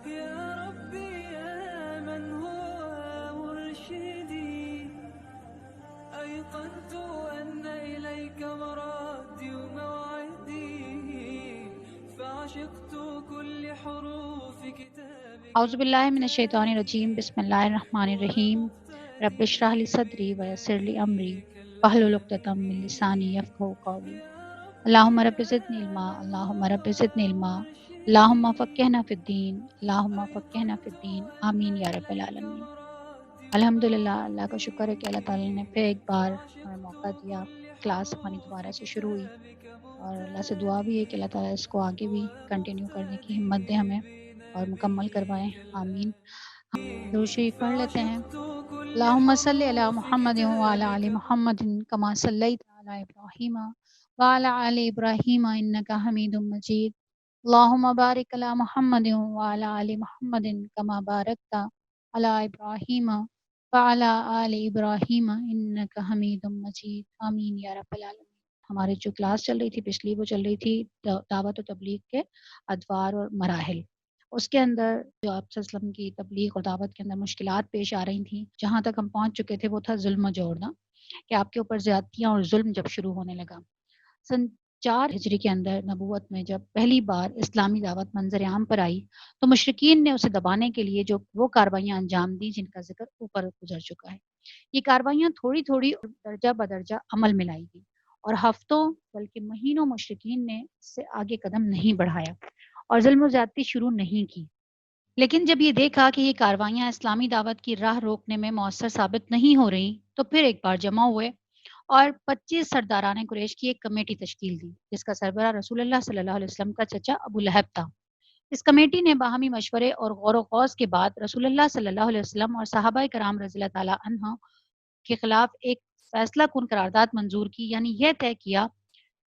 يا ربي يا من هو مرشدي، أيقنت أن إليك مرادي وموعدي، فعشقت كل حروف كتابك اعوذ باللہ من الشیطان الرجیم، بسم اللہ الرحمن الرحیم۔ رب اشرح لی صدری ویسر لی امری واحلل عقدۃ من لسانی یفقہوا قولی۔ اللہم رب زدنی علما، اللہم رب زدنی علما، اللہم فقہنا فی الدین، اللہم فقہنا فی الدین، آمین یا رب العالمین۔ الحمدللہ، اللہ کا شکر ہے کہ اللہ تعالیٰ نے پھر ایک بار ہمیں موقع دیا، کلاس ہماری دوبارہ سے شروع ہوئی، اور اللہ سے دعا بھی ہے کہ اللہ تعالیٰ اس کو آگے بھی کنٹینیو کرنے کی ہمت دے ہمیں اور مکمل کروائیں، آمین۔ درود شریف پڑھ لیتے ہیں۔ فعشقت كل اللہم صلی علی حروف محمد وعلی آل كتابك محمد کما صلیت علی ابراہیم وعلی آل ابراہیم انک حمید مجید۔ اللہم بارک علی محمد وعلی آل محمد کما بارکت علی ابراہیم وعلی آل ابراہیم انک حمید مجید، آمین یا رب العالمین۔ ہماری جو کلاس چل رہی تھی پچھلی، وہ چل رہی تھی دعوت و تبلیغ کے ادوار اور مراحل۔ اس کے اندر جو آپ صلی اللہ علیہ وسلم کی تبلیغ اور دعوت کے اندر مشکلات پیش آ رہی تھیں، جہاں تک ہم پہنچ چکے تھے وہ تھا ظلم و جوڑنا، کہ آپ کے اوپر زیادتیاں اور ظلم جب شروع ہونے لگا۔ سن 4 ہجری کے اندر نبوت میں جب پہلی بار اسلامی دعوت منظر عام پر آئی تو مشرکین نے اسے دبانے کے لیے جو وہ کاروائیاں انجام دی جن کا ذکر اوپر گزر چکا ہے۔ یہ کاروائیاں تھوڑی تھوڑی درجہ بدرجہ عمل میں لائی گئی، اور ہفتوں بلکہ مہینوں مشرکین نے اس سے آگے قدم نہیں بڑھایا اور ظلم و زیادتی شروع نہیں کی۔ لیکن جب یہ دیکھا کہ یہ کاروائیاں اسلامی دعوت کی راہ روکنے میں مؤثر ثابت نہیں ہو رہی تو پھر ایک بار جمع ہوئے اور 25 سرداران قریش کی ایک کمیٹی تشکیل دی، جس کا سربراہ رسول اللہ صلی اللہ علیہ وسلم کا چچا ابو لہب تھا۔ اس کمیٹی نے باہمی مشورے اور غور و خوض کے بعد رسول اللہ صلی اللہ علیہ وسلم اور صحابہ کرام رضی اللہ تعالیٰ عنہ کے خلاف ایک فیصلہ کن قرارداد منظور کی، یعنی یہ طے کیا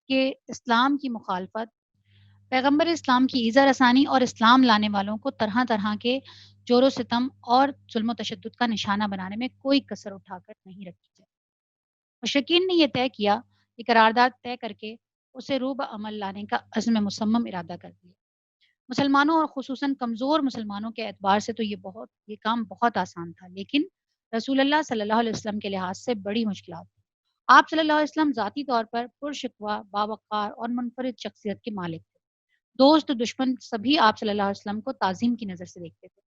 کہ اسلام کی مخالفت، پیغمبر اسلام کی ایذا رسانی اور اسلام لانے والوں کو طرح طرح کے جور و ستم اور ظلم و تشدد کا نشانہ بنانے میں کوئی کسر اٹھا کر نہیں رکھی جائے۔ مشرکین نے یہ طے کیا، یہ قرارداد طے کر کے اسے روب عمل لانے کا عزم مصمم ارادہ کر دیا۔ مسلمانوں اور خصوصاً کمزور مسلمانوں کے اعتبار سے تو یہ کام بہت آسان تھا، لیکن رسول اللہ صلی اللہ علیہ وسلم کے لحاظ سے بڑی مشکلات تھی۔ آپ صلی اللہ علیہ وسلم ذاتی طور پر پرشکوہ، باوقار اور منفرد شخصیت کے مالک تھے۔ دوست و دشمن سبھی آپ صلی اللہ علیہ وسلم کو تعظیم کی نظر سے دیکھتے تھے۔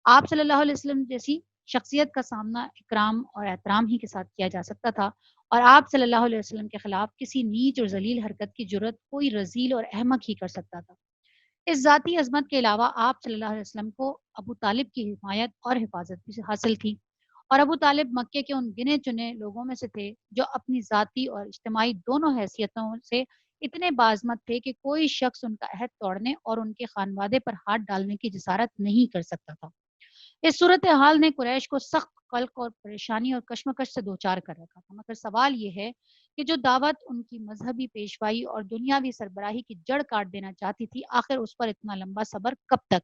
آپ صلی اللہ علیہ وسلم جیسی شخصیت کا سامنا اکرام اور احترام ہی کے ساتھ کیا جا سکتا تھا، اور آپ صلی اللہ علیہ وسلم کے خلاف کسی نیچ اور ذلیل حرکت کی جرت کوئی رذیل اور احمق ہی کر سکتا تھا۔ اس ذاتی عظمت کے علاوہ آپ صلی اللہ علیہ وسلم کو ابو طالب کی حمایت اور حفاظت بھی حاصل تھی، اور ابو طالب مکے کے ان گنے چنے لوگوں میں سے تھے جو اپنی ذاتی اور اجتماعی دونوں حیثیتوں سے اتنے باعظمت تھے کہ کوئی شخص ان کا عہد توڑنے اور ان کے خانوادے پر ہاتھ ڈالنے کی جسارت نہیں کر سکتا تھا۔ اس صورتحال نے قریش کو سخت قلق اور پریشانی اور کشمکش سے دوچار کر رکھا تھا، مگر سوال یہ ہے کہ جو دعوت ان کی مذہبی پیشوائی اور دنیاوی سربراہی کی جڑ کاٹ دینا چاہتی تھی، آخر اس پر اتنا لمبا صبر کب تک؟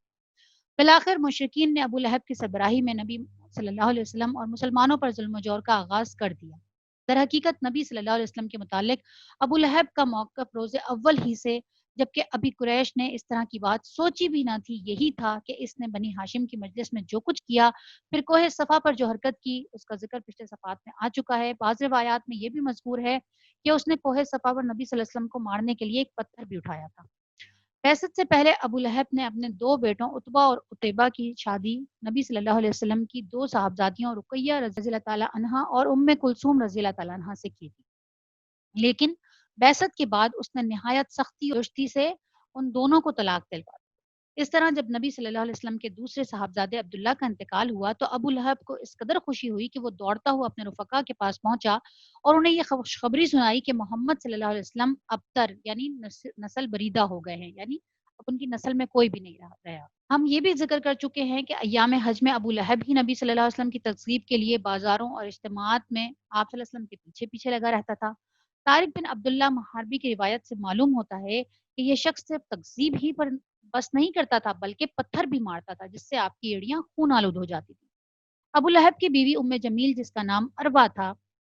بالآخر مشرکین نے ابو لہب کی سربراہی میں نبی صلی اللہ علیہ وسلم اور مسلمانوں پر ظلم و جور کا آغاز کر دیا۔ در حقیقت نبی صلی اللہ علیہ وسلم کے متعلق ابو لہب کا موقف روز اول ہی سے، جبکہ ابھی قریش نے اس طرح کی بات سوچی بھی نہ تھی، یہی تھا کہ اس نے بنی ہاشم کی مجلس میں جو کچھ کیا، پھر کوہ صفا پر جو حرکت کی، اس کا ذکر پچھلے صفحات میں آ چکا ہے۔ بعض روایات میں یہ بھی مذکور ہے کہ اس نے کوہ صفا پر نبی صلی اللہ علیہ وسلم کو مارنے کے لیے ایک پتھر بھی اٹھایا تھا۔ بعثت سے پہلے ابو لہب نے اپنے 2 بیٹوں عتبہ اور عتیبہ کی شادی نبی صلی اللہ علیہ وسلم کی 2 صاحبزادیوں رقیہ رضی اللہ تعالیٰ عنہا اور کلثوم رضی اللہ تعالیٰ عنہا سے کی تھی، لیکن بعثت کے بعد اس نے نہایت سختی اور درستی سے ان دونوں کو طلاق دلوا دی۔ اس طرح جب نبی صلی اللہ علیہ وسلم کے دوسرے صاحبزادے عبداللہ کا انتقال ہوا تو ابو لہب کو اس قدر خوشی ہوئی کہ وہ دوڑتا ہوا اپنے رفقا کے پاس پہنچا اور انہیں یہ خوشخبری سنائی کہ محمد صلی اللہ علیہ وسلم ابتر یعنی نسل بریدہ ہو گئے ہیں، یعنی اب ان کی نسل میں کوئی بھی نہیں رہا۔ ہم یہ بھی ذکر کر چکے ہیں کہ ایام حج میں ابو لہب ہی نبی صلی اللہ علیہ وسلم کی تکذیب کے لیے بازاروں اور اجتماعات میں آپ صلی اللہ علیہ وسلم کے پیچھے پیچھے لگا رہتا تھا۔ طارق بن عبداللہ محاربی کی روایت سے معلوم ہوتا ہے کہ یہ شخص صرف تکذیب ہی پر بس نہیں کرتا تھا بلکہ پتھر بھی مارتا تھا، جس سے آپ کی ایڑیاں خون آلود ہو جاتی تھی۔ ابو لہب کی بیوی ام جمیل، جس کا نام اروا تھا،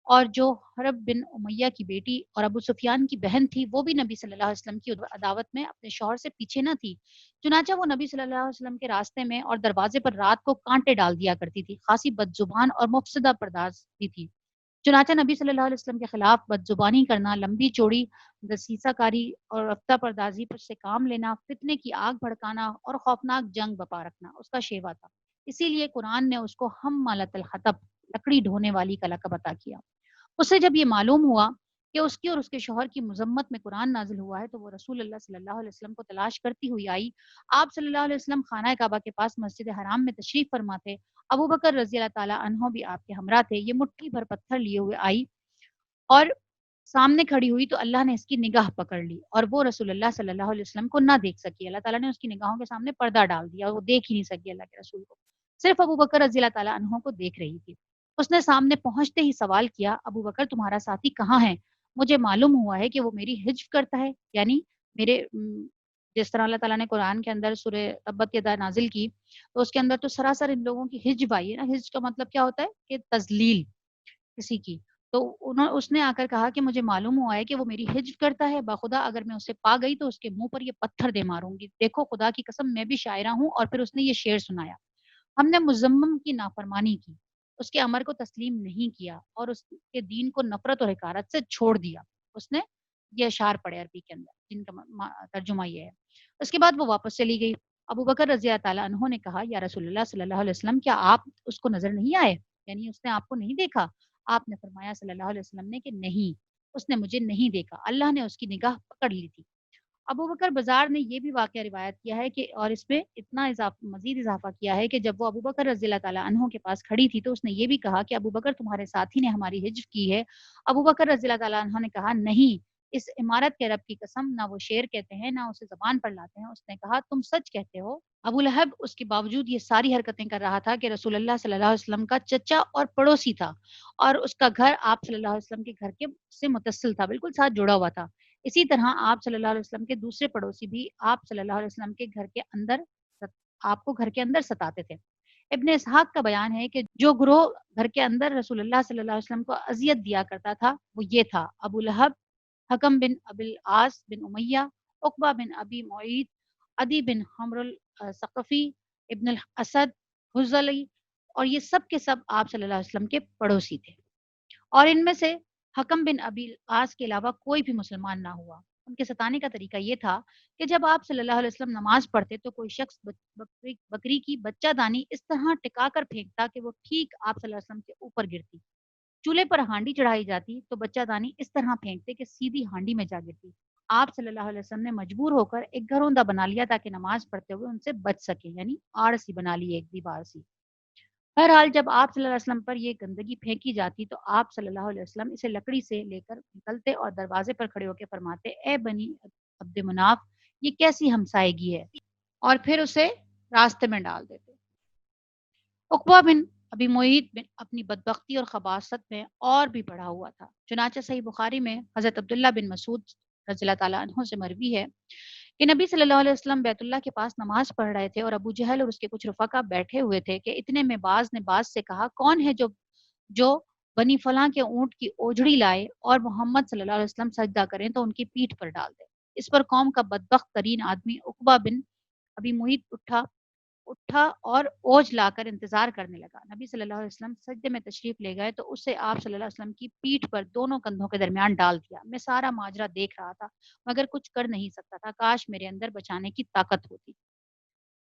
اور جو حرب بن امیہ کی بیٹی اور ابو سفیان کی بہن تھی وہ بھی نبی صلی اللہ علیہ وسلم کی عداوت میں اپنے شوہر سے پیچھے نہ تھی، چنانچہ وہ نبی صلی اللہ علیہ وسلم کے راستے میں اور دروازے پر رات کو کانٹے ڈال دیا کرتی تھی، خاصی بد زبان اور مفسدہ پرداز بھی تھی۔ چنانچہ نبی صلی اللہ علیہ وسلم کے خلاف بد زبانی کرنا، لمبی چوڑی دسیسہ کاری اور رفتہ پردازی پر سے کام لینا، فتنے کی آگ بھڑکانا اور خوفناک جنگ بپا رکھنا اس کا شیوا تھا۔ اسی لیے قرآن نے اس کو ہم مالت الحطب، لکڑی ڈھونے والی کا لقب عطا کیا۔ اسے جب یہ معلوم ہوا کہ اس کی اور اس کے شوہر کی مذمت میں قرآن نازل ہوا ہے تو وہ رسول اللہ صلی اللہ علیہ وسلم کو تلاش کرتی ہوئی آئی۔ آپ صلی اللہ علیہ وسلم خانہ کعبہ کے پاس مسجد حرام میں تشریف فرما تھے، ابو بکر رضی اللہ تعالیٰ عنہ بھی آپ کے ہمراہ تھے۔ یہ مٹھی بھر پتھر لیے ہوئے آئی اور سامنے کھڑی ہوئی تو اللہ نے اس کی نگاہ پکڑ لی اور وہ رسول اللہ صلی اللہ علیہ وسلم کو نہ دیکھ سکی۔ اللہ تعالیٰ نے اس کی نگاہوں کے سامنے پردہ ڈال دیا اور وہ دیکھ ہی نہیں سکی اللہ کے رسول کو، صرف ابو بکر رضی اللہ تعالیٰ عنہ کو دیکھ رہی تھی۔ اس نے سامنے پہنچتے ہی سوال کیا، ابو بکر تمہارا ساتھی کہاں ہے؟ مجھے معلوم ہوا ہے کہ وہ میری حجب کرتا ہے، یعنی میرے جس طرح اللہ تعالیٰ نے قرآن کے اندر سورہ تبت یدا نازل کی تو اس کے اندر تو سراسر ان لوگوں کی حجب آئی ہے نا۔ حجب کا مطلب کیا ہوتا ہے کہ تذلیل کسی کی، تو اس نے آ کر کہا کہ مجھے معلوم ہوا ہے کہ وہ میری حجب کرتا ہے، بخدا اگر میں اسے پا گئی تو اس کے منہ پر یہ پتھر دے ماروں گی، دیکھو خدا کی قسم میں بھی شاعرہ ہوں۔ اور پھر اس نے یہ شعر سنایا، ہم نے مزمم کی نافرمانی کی، اس کے امر کو تسلیم نہیں کیا اور اس کے دین کو نفرت اور حقارت سے چھوڑ دیا۔ اس نے یہ اشعار پڑھے عربی کے اندر جن کا ترجمہ یہ ہے۔ اس کے بعد وہ واپس چلی گئی۔ ابو بکر رضی اللہ تعالیٰ عنہ نے کہا، یا رسول اللہ صلی اللہ علیہ وسلم کیا آپ اس کو نظر نہیں آئے، یعنی اس نے آپ کو نہیں دیکھا؟ آپ نے فرمایا صلی اللہ علیہ وسلم نے کہ نہیں، اس نے مجھے نہیں دیکھا، اللہ نے اس کی نگاہ پکڑ لی تھی۔ ابو بکر بزار نے یہ بھی واقعہ روایت کیا ہے کہ اور اس میں اتنا مزید اضافہ کیا ہے کہ جب وہ ابو بکر رضی اللہ تعالیٰ عنہ کے پاس کھڑی تھی تو اس نے یہ بھی کہا کہ ابو بکر تمہارے ساتھی نے ہماری حجب کی ہے۔ ابو بکر رضی اللہ تعالیٰ عنہ نے کہا نہیں، اس عمارت کے رب کی قسم، نہ وہ شعر کہتے ہیں نہ اسے زبان پر لاتے ہیں۔ اس نے کہا تم سچ کہتے ہو۔ ابو لہب اس کے باوجود یہ ساری حرکتیں کر رہا تھا کہ رسول اللہ صلی اللہ علیہ وسلم کا چچا اور پڑوسی تھا اور اس کا گھر آپ صلی اللہ علیہ وسلم کے گھر کے سے متصل تھا، بالکل ساتھ جڑا ہوا تھا۔ اسی طرح آپ صلی اللہ علیہ وسلم کے دوسرے پڑوسی بھی آپ صلی اللہ علیہ وسلم کے گھر کے اندر آپ کو گھر کے اندر ستاتے تھے۔ ابن اسحاق کا بیان ہے کہ جو گروہ گھر کے اندر رسول اللہ صلی اللہ علیہ وسلم کو اذیت دیا کرتا تھا وہ یہ تھا: ابو لہب، حکم بن ابی العاص بن امیہ، عقبہ بن ابی معیط، عدی بن حمر الثقفی، ابن الاسد، حزلی، اور یہ سب کے سب آپ صلی اللہ علیہ وسلم کے پڑوسی تھے۔ اور ان میں سے حکم بن ابی العاص کے علاوہ کوئی بھی مسلمان نہ ہوا۔ ان کے ستانے کا طریقہ یہ تھا کہ جب آپ صلی اللہ علیہ وسلم نماز پڑھتے تو کوئی شخص بکری کی بچہ دانی اس طرح ٹکا کر پھینکتا کہ وہ ٹھیک آپ صلی اللہ علیہ وسلم کے اوپر گرتی۔ چولہے پر ہانڈی چڑھائی جاتی تو بچہ دانی اس طرح پھینکتے کہ سیدھی ہانڈی میں جا گرتی۔ آپ صلی اللہ علیہ وسلم نے مجبور ہو کر ایک گھروندا بنا لیا تاکہ نماز پڑھتے ہوئے ان سے بچ سکے، یعنی آڑسی بنا لی ایک دیوار سی۔ بہرحال جب آپ صلی اللہ علیہ وسلم پر یہ گندگی پھینکی جاتی تو آپ صلی اللہ علیہ وسلم اسے لکڑی سے لے کر نکلتے اور دروازے پر کھڑے ہو کے فرماتے، اے بنی عبد مناف، یہ کیسی ہمسائیگی ہے، اور پھر اسے راستے میں ڈال دیتے۔ عقبہ بن ابی معیط بن اپنی بدبختی اور خباثت میں اور بھی بڑھا ہوا تھا۔ چنانچہ صحیح بخاری میں حضرت عبداللہ بن مسعود رضی اللہ تعالیٰ عنہ سے مروی ہے کہ نبی صلی اللہ علیہ وسلم بیت اللہ کے پاس نماز پڑھ رہے تھے اور ابو جہل اور اس کے کچھ رفقا بیٹھے ہوئے تھے کہ اتنے میں باز نے باز سے کہا، کون ہے جو بنی فلاں کے اونٹ کی اوجڑی لائے اور محمد صلی اللہ علیہ وسلم سجدہ کریں تو ان کی پیٹھ پر ڈال دے۔ اس پر قوم کا بدبخت ترین آدمی عقبہ بن ابی معیط اٹھا اور اوج لا کر انتظار کرنے لگا۔ نبی صلی اللہ علیہ وسلم سجدے میں تشریف لے گئے تو اسے آپ صلی اللہ علیہ وسلم کی پیٹھ پر دونوں کندھوں کے درمیان ڈال دیا۔ میں سارا ماجرا دیکھ رہا تھا مگر کچھ کر نہیں سکتا تھا، کاش میرے اندر بچانے کی طاقت ہوتی۔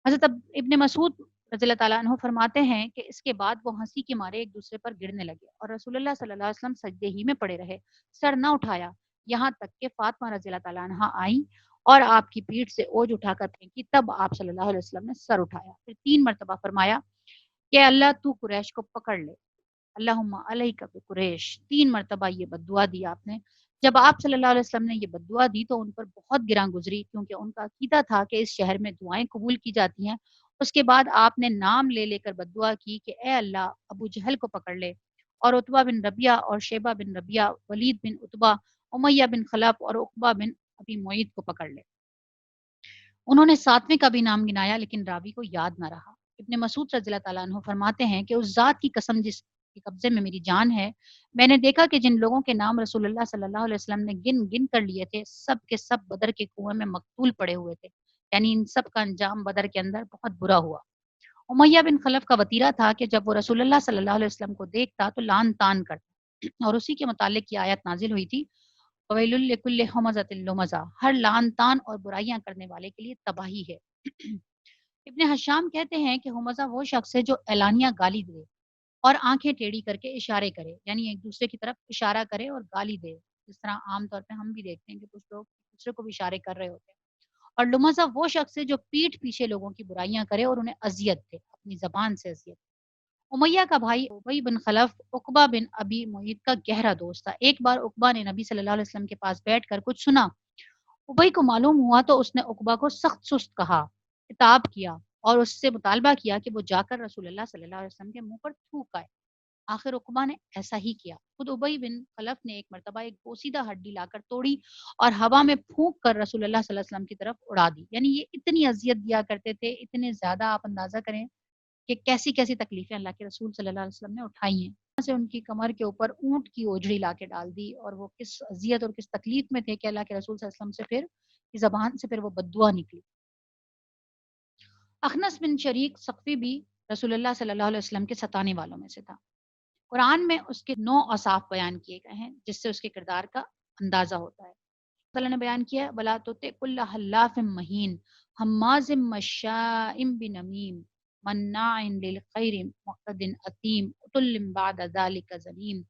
حضرت ابن مسعود رضی اللہ تعالیٰ عنہ فرماتے ہیں کہ اس کے بعد وہ ہنسی کے مارے ایک دوسرے پر گرنے لگے اور رسول اللہ صلی اللہ علیہ وسلم سجدے ہی میں پڑے رہے، سر نہ اٹھایا، یہاں تک کہ فاطمہ رضی اللہ تعالیٰ عنہ آئیں اور آپ کی پیٹھ سے اوج اٹھا کر پھینکی، تب آپ صلی اللہ علیہ وسلم نے سر اٹھایا، پھر 3 مرتبہ فرمایا کہ اللہ تو قریش کو پکڑ لے، اللہم علیک بقریش۔ 3 مرتبہ یہ بددعا دی آپ نے۔ جب آپ صلی اللہ علیہ وسلم نے یہ بددعا دی تو ان پر بہت گراں گزری، کیونکہ ان کا عقیدہ تھا کہ اس شہر میں دعائیں قبول کی جاتی ہیں۔ اس کے بعد آپ نے نام لے لے کر بددعا کی کہ اے اللہ ابو جہل کو پکڑ لے اور عتبہ بن ربیعہ اور شیبہ بن ربیعہ، ولید بن عتبہ، امیہ بن خلف اور عقبہ بن ابی معیط کو پکڑ لے۔ انہوں نے 7ویں کا بھی نام گنایا لیکن راوی کو یاد نہ رہا۔ ابن مسعود رضی اللہ تعالیٰ عنہ فرماتے ہیں کہ اس ذات کی قسم کے قبضے میں میری جان ہے، میں نے دیکھا کہ جن لوگوں کے نام رسول اللہ صلی اللہ علیہ وسلم نے گن گن کر لیے تھے سب کے سب بدر کے کنویں میں مقتول پڑے ہوئے تھے، یعنی ان سب کا انجام بدر کے اندر بہت برا ہوا۔ امیہ بن خلف کا وطیرہ تھا کہ جب وہ رسول اللہ صلی اللہ علیہ وسلم کو دیکھتا تو لان تان کرتا، اور اسی کے متعلق یہ آیت نازل ہوئی تھی، وَوَيْلٌ لِّكُلِّ ہُمَزَةٍ لُمَزَةٍ، ہر لان تان اور برائیاں کرنے والے کے لیے تباہی ہے۔ ابن حشام کہتے ہیں کہ ہمزہ وہ شخص ہے جو اعلانیہ گالی دے اور آنکھیں ٹیڑھی کر کے اشارے کرے، یعنی ایک دوسرے کی طرف اشارہ کرے اور گالی دے، جس طرح عام طور پہ ہم بھی دیکھتے ہیں کہ کچھ لوگ ایک دوسرے کو بھی اشارے کر رہے ہوتے ہیں۔ اور لمزہ وہ شخص ہے جو پیٹھ پیچھے لوگوں کی برائیاں کرے اور انہیں اذیت دے، اپنی زبان سے اذیت دے۔ امیہ کا بھائی ابی بن خلف عقبہ بن ابی معیط کا گہرا دوست تھا۔ ایک بار عقبہ نے نبی صلی اللہ علیہ وسلم کے پاس بیٹھ کر کچھ سنا، ابی کو معلوم ہوا تو اس نے عقبہ کو سخت سست کہا، خطاب کیا اور اس سے مطالبہ کیا کہ وہ جا کر رسول اللہ صلی اللہ علیہ وسلم کے منہ پر تھوک آئے۔ آخر عقبہ نے ایسا ہی کیا۔ خود ابی بن خلف نے ایک مرتبہ ایک بوسیدہ ہڈی لا کر توڑی اور ہوا میں پھونک کر رسول اللہ صلی اللہ علیہ وسلم کی طرف اڑا دی، یعنی یہ اتنی اذیت دیا کرتے تھے، اتنے زیادہ، آپ اندازہ کریں کہ کیسی کیسی تکلیفیں اللہ کے رسول صلی اللہ علیہ وسلم نے اٹھائی ہیں۔ وہاں سے ان کی کمر کے اوپر اونٹ کی اوجڑی لا کے ڈال دی، اور وہ کس اذیت اور کس تکلیف میں تھے کہ اللہ کے رسول صلی اللہ علیہ وسلم سے پھر کی زبان سے پھر وہ بددعا نکلی۔ اخنس بن شریک ثقفی بھی رسول اللہ صلی اللہ علیہ وسلم کے ستانے والوں میں سے تھا۔ قرآن میں اس کے 9 اوصاف بیان کیے گئے ہیں جس سے اس کے کردار کا اندازہ ہوتا ہے۔ اللہ نے بیان کیا ہے وَلَا تُطِعْ كُلَّ حَلَّافٍ مَّهِينٍ حَمَّازٍ مَّشَّاءٍ بِنَمِيمٍ مَّنَّاعٍ لِّلْخَيْرِ مُعْتَدٍ أَثِيمٍ عُتُلٍّ بَعْدَ ذَلِكَ زَنِيمٍ۔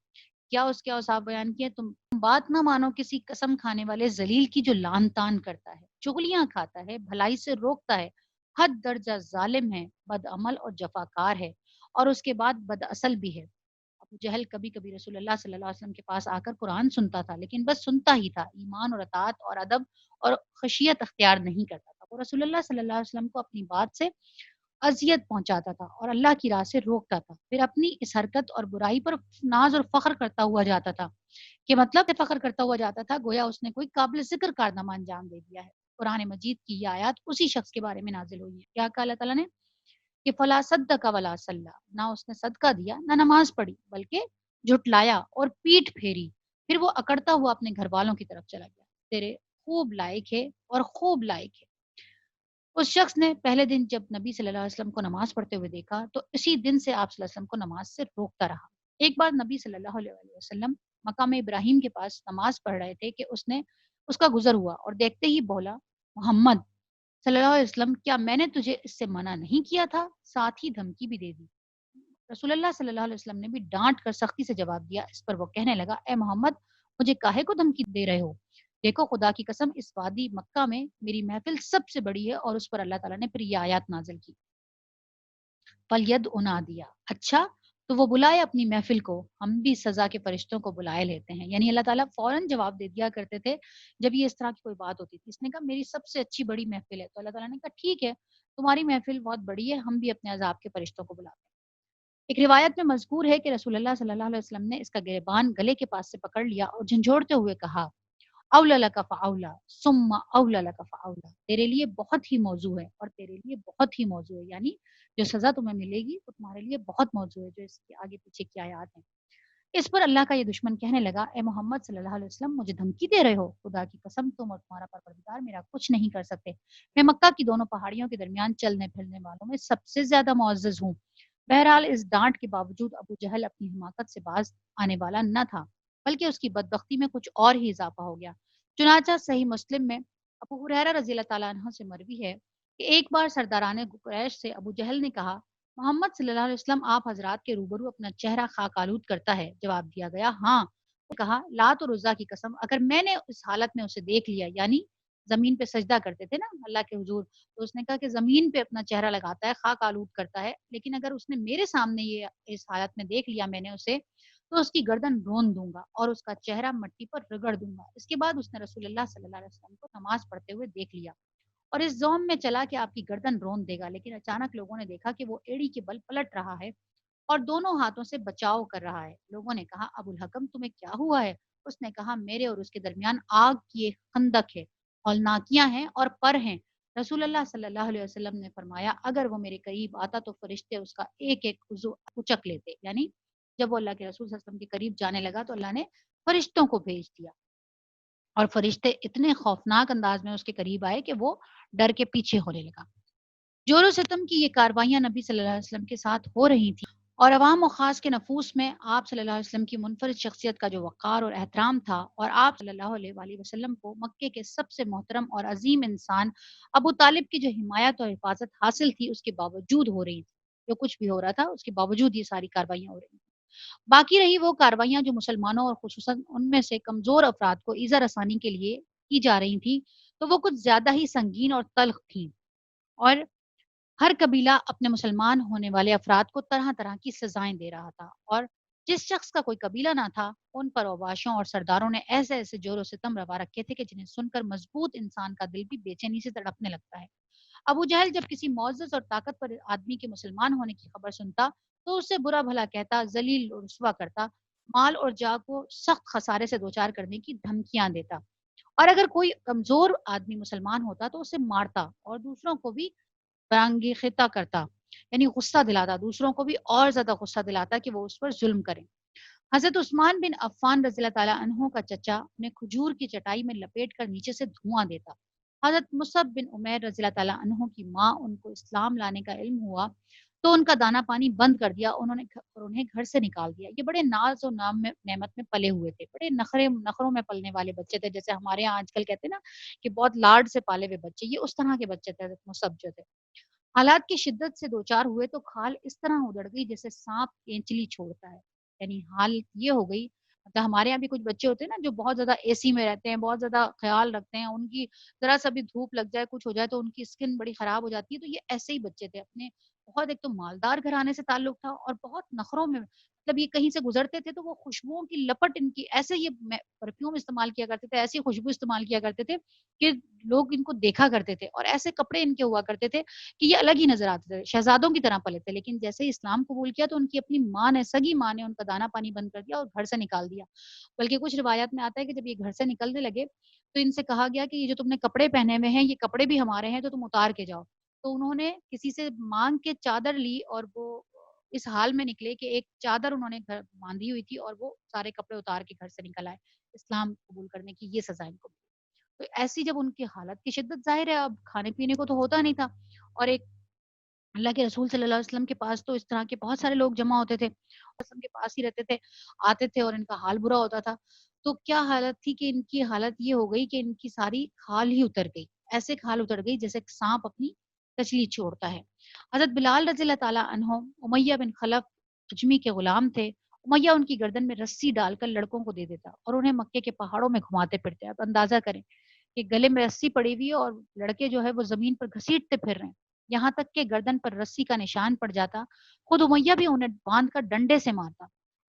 کیا اس کے اوصاف بیان کیے؟ تم بات نہ مانو کسی قسم کھانے والے ذلیل کی جو لعن طعن کرتا ہے، چغلیاں کھاتا ہے، بھلائی سے روکتا ہے، حد درجہ ظالم ہے، بد عمل اور جفاکار ہے، اور اس کے بعد بد اصل بھی ہے۔ ابو جہل کبھی کبھی رسول اللہ صلی اللہ علیہ وسلم کے پاس آ کر قرآن سنتا تھا، لیکن بس سنتا ہی تھا، ایمان اور اطاعت اور ادب اور خشیت اختیار نہیں کرتا تھا۔ وہ رسول اللہ صلی اللہ علیہ وسلم کو اپنی بات سے اذیت پہنچاتا تھا اور اللہ کی راہ سے روکتا تھا، پھر اپنی اس حرکت اور برائی پر ناز اور فخر کرتا ہوا جاتا تھا، کہ مطلب فخر کرتا ہوا جاتا تھا گویا اس نے کوئی قابل ذکر کارنامہ انجام دے دیا ہے۔ قرآن مجید کی یہ آیات اسی شخص کے بارے میں نازل ہوئی ہے۔ کیا کہا اللہ تعالیٰ نے کہ فلا صدق ولا صلی، نہ اس نے صدقہ دیا نہ نماز پڑھی، بلکہ جھٹلایا اور پیٹھ پھیری، پھر وہ اکڑتا ہوا اپنے گھر والوں کی طرف چلا گیا۔ تیرے خوب لائق ہے اور خوب لائق ہے۔ اس شخص نے پہلے دن جب نبی صلی اللہ علیہ وسلم کو نماز پڑھتے ہوئے دیکھا تو اسی دن سے آپ صلی اللہ علیہ وسلم کو نماز سے روکتا رہا۔ ایک بار نبی صلی اللہ علیہ وسلم مقام ابراہیم کے پاس نماز پڑھ رہے تھے کہ اس کا گزر ہوا اور دیکھتے ہی بولا، محمد صلی اللہ علیہ وسلم، کیا میں نے تجھے اس سے منع نہیں کیا تھا؟ ساتھ ہی دھمکی بھی دے دی۔ رسول اللہ صلی اللہ علیہ وسلم نے بھی ڈانٹ کر سختی سے جواب دیا۔ اس پر وہ کہنے لگا، اے محمد، مجھے کاہے کو دھمکی دے رہے ہو؟ دیکھو خدا کی قسم اس وادی مکہ میں میری محفل سب سے بڑی ہے، اور اس پر اللہ تعالیٰ نے پھر یہ آیات نازل کی، فَلْيَدْعُ نَادِیَہُ، اچھا تو وہ بلائے اپنی محفل کو، ہم بھی سزا کے فرشتوں کو بلائے لیتے ہیں۔ یعنی اللہ تعالیٰ فوراً جواب دے دیا کرتے تھے جب یہ اس طرح کی کوئی بات ہوتی تھی۔ اس نے کہا میری سب سے اچھی بڑی محفل ہے، تو اللہ تعالیٰ نے کہا ٹھیک ہے، تمہاری محفل بہت بڑی ہے، ہم بھی اپنے عذاب کے فرشتوں کو بلاتے ہیں۔ ایک روایت میں مذکور ہے کہ رسول اللہ صلی اللہ علیہ وسلم نے اس کا گریبان گلے کے پاس سے پکڑ لیا اور جھنجھوڑتے ہوئے کہا، اولا لک فاولا ثم اولا لک فاولا، تیرے لیے بہت ہی موضوع ہے اور تیرے لیے بہت ہی موضوع ہے، یعنی جو سزا تمہیں ملے گی وہ تمہارے لیے بہت موضوع ہے، جو اس کے آگے پیچھے کی آیات ہیں۔ اس پر اللہ کا یہ دشمن کہنے لگا، اے محمد صلی اللہ علیہ وسلم، مجھے دھمکی دے رہے ہو؟ خدا کی قسم تم اور تمہارا پروردگار میرا کچھ نہیں کر سکتے، میں مکہ کی دونوں پہاڑیوں کے درمیان چلنے پھرنے والوں میں سب سے زیادہ معزز ہوں۔ بہرحال اس ڈانٹ کے باوجود ابو جہل اپنی حماقت سے باز آنے والا نہ تھا، بلکہ اس کی بدبختی میں کچھ اور ہی اضافہ ہو گیا۔ چنانچہ صحیح مسلم میں ابو ہریرہ رضی اللہ تعالیٰ عنہ سے مروی ہے کہ ایک بار سرداران قریش سے ابو جہل نے کہا، محمد صلی اللہ علیہ وسلم آپ حضرات کے روبرو اپنا چہرہ خاک آلود کرتا ہے۔ جواب دیا گیا، ہاں۔ کہا، لات اور عزا کی قسم، اگر میں نے اس حالت میں اسے دیکھ لیا، یعنی زمین پہ سجدہ کرتے تھے نا اللہ کے حضور، تو اس نے کہا کہ زمین پہ اپنا چہرہ لگاتا ہے، خاک آلود کرتا ہے، لیکن اگر اس نے میرے سامنے یہ اس حالت میں دیکھ لیا میں نے اسے، تو اس کی گردن رون دوں گا اور اس کا چہرہ مٹی پر رگڑ دوں گا۔ اس کے بعد اس نے رسول اللہ صلی اللہ علیہ وسلم کو نماز پڑھتے ہوئے دیکھ لیا اور اس زوم میں چلا کہ آپ کی گردن رون دے گا، لیکن اچانک لوگوں نے دیکھا کہ وہ ایڑی کے بل پلٹ رہا ہے اور دونوں ہاتھوں سے بچاؤ کر رہا ہے۔ لوگوں نے کہا، ابو الحکم تمہیں کیا ہوا ہے؟ اس نے کہا، میرے اور اس کے درمیان آگ کی ایک خندق ہے، ہولناکیاں ہیں اور پر ہیں۔ رسول اللہ صلی اللہ علیہ وسلم نے فرمایا، اگر وہ میرے قریب آتا تو فرشتے اس کا ایک ایک عضو کچک لیتے، یعنی جب وہ اللہ کے رسول صلی اللہ علیہ وسلم کے قریب جانے لگا تو اللہ نے فرشتوں کو بھیج دیا، اور فرشتے اتنے خوفناک انداز میں اس کے قریب آئے کہ وہ ڈر کے پیچھے ہونے لگا۔ جور و ستم کی یہ کاروائیاں نبی صلی اللہ علیہ وسلم کے ساتھ ہو رہی تھیں، اور عوام و خاص کے نفوس میں آپ صلی اللہ علیہ وسلم کی منفرد شخصیت کا جو وقار اور احترام تھا، اور آپ صلی اللہ علیہ وآلہ وسلم کو مکے کے سب سے محترم اور عظیم انسان ابو طالب کی جو حمایت اور حفاظت حاصل تھی، اس کے باوجود ہو رہی تھی۔ جو کچھ بھی ہو رہا تھا اس کے باوجود یہ ساری کاروائیاں ہو رہی تھیں۔ باقی رہی وہ کاروائیاں جو مسلمانوں اور خصوصاً ان میں سے کمزور افراد کو ایذا رسانی کے لیے کی جا رہی تھیں، تو وہ کچھ زیادہ ہی سنگین اور تلخ تھیں، اور ہر قبیلہ اپنے مسلمان ہونے والے افراد کو طرح طرح کی سزائیں دے رہا تھا، اور جس شخص کا کوئی قبیلہ نہ تھا ان پر اوباشوں اور سرداروں نے ایسے ایسے جور و ستم روا رکھے تھے کہ جنہیں سن کر مضبوط انسان کا دل بھی بے چینی سے تڑپنے لگتا ہے۔ ابو جہل جب کسی معزز اور طاقتور آدمی کے مسلمان ہونے کی خبر سنتا تو اسے برا بھلا کہتا، ذلیل اور رسوا کرتا، مال اور جا کو سخت خسارے سے دوچار کرنے کی دھمکیاں دیتا، اور اگر کوئی کمزور آدمی مسلمان ہوتا تو اسے مارتا اور دوسروں کو بھی برانگیختہ کرتا، یعنی غصہ دلاتا، دوسروں کو بھی اور زیادہ غصہ دلاتا کہ وہ اس پر ظلم کریں۔ حضرت عثمان بن عفان رضی اللہ تعالیٰ عنہ کا چچا انہیں کھجور کی چٹائی میں لپیٹ کر نیچے سے دھواں دیتا۔ حضرت مصعب بن عمیر رضی اللہ تعالیٰ عنہ کی ماں ان کو اسلام لانے کا علم ہوا تو ان کا دانا پانی بند کر دیا، انہیں گھر سے نکال دیا۔ یہ بڑے ناز و نام میں نعمت میں پلے ہوئے تھے، بڑے نخروں میں پلنے والے بچے تھے، جیسے ہمارے یہاں آج کل کہتے ہیں نا کہ بہت لاڈ سے پالے ہوئے بچے، یہ اس طرح کے بچے تھے حضرت مصعب جو تھے۔ حالات کی شدت سے دوچار ہوئے تو کھال اس طرح ادڑ گئی جیسے سانپ کینچلی چھوڑتا ہے، یعنی حال یہ ہو گئی، مطلب ہمارے یہاں بھی کچھ بچے ہوتے ہیں نا جو بہت زیادہ اے سی میں رہتے ہیں، بہت زیادہ خیال رکھتے ہیں، ان کی ذرا سا بھی دھوپ لگ جائے کچھ ہو جائے تو ان کی اسکن بڑی خراب ہو جاتی ہے، تو یہ ایسے ہی بچے تھے اپنے، بہت ایک تو مالدار گھرانے سے تعلق تھا اور بہت نخروں میں، مطلب یہ کہیں سے گزرتے تھے تو وہ خوشبوؤں کی لپٹ ان کی ایسے، یہ پرفیوم استعمال کیا کرتے تھے، ایسی خوشبو استعمال کیا کرتے تھے کہ لوگ ان کو دیکھا کرتے تھے، اور ایسے کپڑے ان کے ہوا کرتے تھے کہ یہ الگ ہی نظر آتے تھے، شہزادوں کی طرح پلے تھے، لیکن جیسے ہی اسلام قبول کیا تو ان کی اپنی ماں نے، سگی ماں نے ان کا دانا پانی بند کر دیا اور گھر سے نکال دیا۔ بلکہ کچھ روایات میں آتا ہے کہ جب یہ گھر سے نکلنے لگے تو ان سے کہا گیا کہ یہ جو تم نے کپڑے پہنے ہوئے ہیں یہ کپڑے بھی ہمارے ہیں تو تم اتار کے جاؤ۔ تو انہوں نے کسی سے مانگ کے چادر لی اور وہ اس حال میں نکلے کہ ایک چادر انہوں نے گھر باندھی ہوئی تھی اور وہ سارے کپڑے اتار کے گھر سے نکل آئے، اسلام قبول کرنے کی یہ سزا ان کو ملی۔ تو ایسی جب ان کی حالت کی شدت، ظاہر ہے اب کھانے پینے کو تو ہوتا نہیں تھا، اور ایک اللہ کے رسول صلی اللہ علیہ وسلم کے پاس تو اس طرح کے بہت سارے لوگ جمع ہوتے تھے، وسلم کے پاس ہی رہتے تھے، آتے تھے اور ان کا حال برا ہوتا تھا۔ تو کیا حالت تھی کہ ان کی حالت یہ ہو گئی کہ ان کی ساری کھال ہی اتر گئی، ایسے کھال اتر گئی جیسے سانپ اپنی کچلی چھوڑتا ہے۔ حضرت بلال رضی اللہ تعالیٰ عنہ امیہ بن خلف اجمی کے غلام تھے۔ امیہ ان کی گردن میں رسی ڈال کر لڑکوں کو دے دیتا اور انہیں مکے کے پہاڑوں میں گھماتے پھرتے۔ اب اندازہ کریں کہ گلے میں رسی پڑی ہوئی ہے اور لڑکے جو ہے وہ زمین پر گھسیٹتے پھر رہے ہیں، یہاں تک کہ گردن پر رسی کا نشان پڑ جاتا۔ خود امیہ بھی انہیں باندھ کر ڈنڈے سے مارتا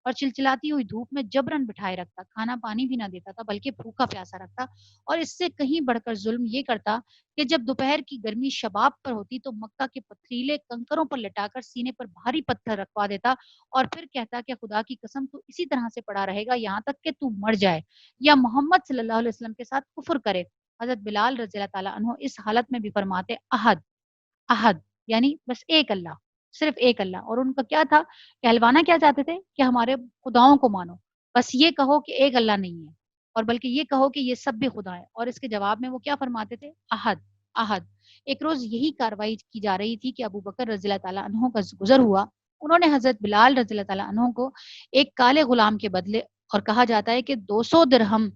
اور چلچلاتی ہوئی دھوپ میں جبرن بٹھائے رکھتا، کھانا پانی بھی نہ دیتا تھا بلکہ بھوکا پیاسا رکھتا، اور اس سے کہیں بڑھ کر ظلم یہ کرتا کہ جب دوپہر کی گرمی شباب پر ہوتی تو مکہ کے پتھریلے کنکروں پر لٹا کر سینے پر بھاری پتھر رکھوا دیتا اور پھر کہتا کہ خدا کی قسم تو اسی طرح سے پڑا رہے گا یہاں تک کہ تو مر جائے یا محمد صلی اللہ علیہ وسلم کے ساتھ کفر کرے۔ حضرت بلال رضی اللہ تعالیٰ عنہ اس حالت میں بھی فرماتے احد، احد، یعنی بس ایک اللہ، صرف ایک اللہ، اور ان کا کیا تھا، کہلوانا کیا چاہتے تھے کہ ہمارے خداؤں کو مانو، بس یہ کہو کہ ایک اللہ نہیں ہے، اور بلکہ یہ کہو کہ یہ سب بھی خدا ہے، اور اس کے جواب میں وہ کیا فرماتے تھے، احد، احد۔ ایک روز یہی کاروائی کی جا رہی تھی کہ ابو بکر رضی اللہ تعالیٰ عنہ کا گزر ہوا، انہوں نے حضرت بلال رضی اللہ تعالیٰ عنہ کو ایک کالے غلام کے بدلے، اور کہا جاتا ہے کہ 200 درہم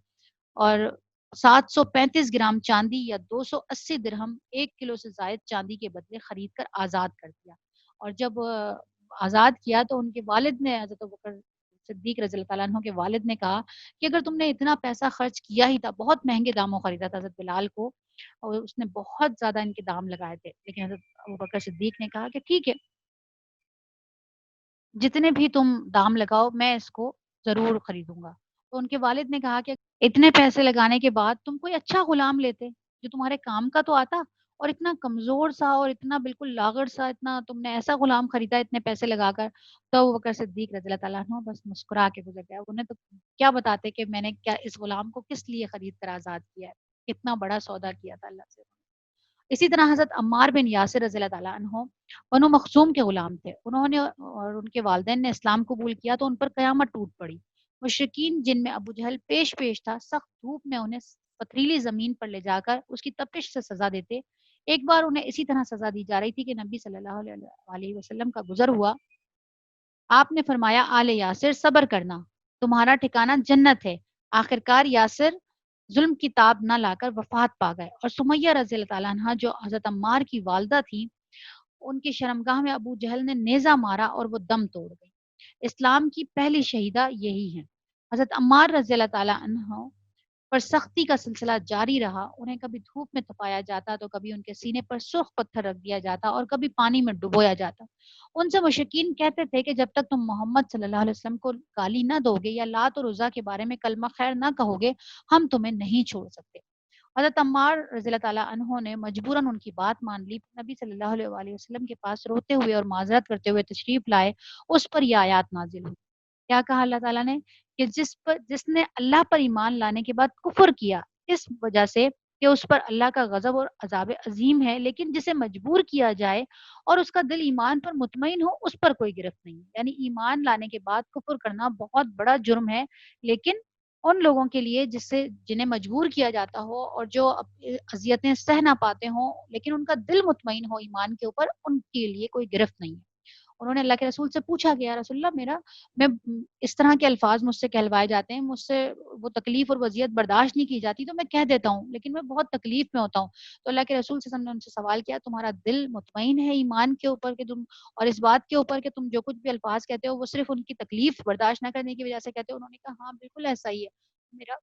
اور 735 گرام چاندی یا 280 درہم 1 کلو سے زائد چاندی کے بدلے خرید کر آزاد کر دیا۔ اور جب آزاد کیا تو ان کے والد نے، حضرت ابوبکر صدیق رضی اللہ تعالیٰ عنہ کے والد نے کہا کہ اگر تم نے اتنا پیسہ خرچ کیا ہی تھا، بہت مہنگے داموں خریدا تھا حضرت بلال کو اور اس نے بہت زیادہ ان کے دام لگائے تھے، لیکن حضرت ابوبکر صدیق نے کہا کہ ٹھیک ہے، جتنے بھی تم دام لگاؤ میں اس کو ضرور خریدوں گا۔ تو ان کے والد نے کہا کہ اتنے پیسے لگانے کے بعد تم کوئی اچھا غلام لیتے جو تمہارے کام کا تو آتا، اور اتنا کمزور سا اور اتنا بالکل لاغر سا، اتنا تم نے ایسا غلام خریدا اتنے پیسے لگا کر۔ تو ابوبکر صدیق رضی اللہ تعالیٰ عنہ بس مسکرا کے گزر گیا، انہیں تو کیا بتاتے کہ میں نے کیا اس غلام کو کس لیے خرید کر آزاد کیا ہے، کتنا بڑا سودا کیا تھا اللہ سے۔ اسی طرح حضرت عمار بن یاسر رضی اللہ تعالیٰ عنہ بنو مخزوم کے غلام تھے. انہوں نے اور ان کے والدین نے اسلام قبول کیا تو ان پر قیامت ٹوٹ پڑی. مشرکین جن میں ابو جہل پیش پیش تھا سخت دھوپ میں انہیں پتھریلی زمین پر لے جا کر اس کی تپش سے سزا دیتے. ایک بار انہیں اسی طرح سزا دی جا رہی تھی کہ نبی صلی اللہ علیہ وسلم کا گزر ہوا. آپ نے فرمایا آل یاسر صبر کرنا، تمہارا ٹھکانہ جنت ہے. آخرکار یاسر ظلم کی تاب نہ لا کر وفات پا گئے اور سمیہ رضی اللہ تعالیٰ عنہ جو حضرت عمار کی والدہ تھی ان کی شرمگاہ میں ابو جہل نے نیزہ مارا اور وہ دم توڑ گئی. اسلام کی پہلی شہیدہ یہی ہیں. حضرت عمار رضی اللہ تعالیٰ عنہ پر سختی کا سلسلہ جاری رہا. انہیں کبھی دھوپ میں تپایا جاتا تو کبھی ان کے سینے پر سرخ پتھر رکھ دیا جاتا اور کبھی پانی میں ڈبویا جاتا. ان سے مشرکین کہتے تھے کہ جب تک تم محمد صلی اللہ علیہ وسلم کو گالی نہ دو گے یا لات اور عزا کے بارے میں کلمہ خیر نہ کہو گے ہم تمہیں نہیں چھوڑ سکتے. حضرت عمار رضی اللہ تعالیٰ عنہ نے مجبوراً ان کی بات مان لی. نبی صلی اللہ علیہ وآلہ وسلم کے پاس روتے ہوئے اور معذرت کرتے ہوئے تشریف لائے. اس پر یہ آیات نازل ہوئی. کیا کہا اللہ تعالیٰ نے کہ جس نے اللہ پر ایمان لانے کے بعد کفر کیا اس وجہ سے کہ اس پر اللہ کا غضب اور عذاب عظیم ہے، لیکن جسے مجبور کیا جائے اور اس کا دل ایمان پر مطمئن ہو اس پر کوئی گرفت نہیں. یعنی ایمان لانے کے بعد کفر کرنا بہت بڑا جرم ہے، لیکن ان لوگوں کے لیے جنہیں مجبور کیا جاتا ہو اور جو اذیتیں سہ نہ پاتے ہوں لیکن ان کا دل مطمئن ہو ایمان کے اوپر، ان کے لیے کوئی گرفت نہیں ہے. انہوں نے اللہ کے رسول سے پوچھا کہ یا رسول اللہ میں اس طرح کے الفاظ مجھ سے کہلوائے جاتے ہیں، مجھ سے وہ تکلیف اور وضعیت برداشت نہیں کی جاتی تو میں کہہ دیتا ہوں لیکن میں بہت تکلیف میں ہوتا ہوں. تو اللہ کے رسول صلی اللہ علیہ وسلم نے ان سے سوال کیا تمہارا دل مطمئن ہے ایمان کے اوپر کہ تم اور اس بات کے اوپر کہ تم جو کچھ بھی الفاظ کہتے ہو وہ صرف ان کی تکلیف برداشت نہ کرنے کی وجہ سے کہتے ہو؟ انہوں نے کہا ہاں بالکل ایسا ہی ہے، میرا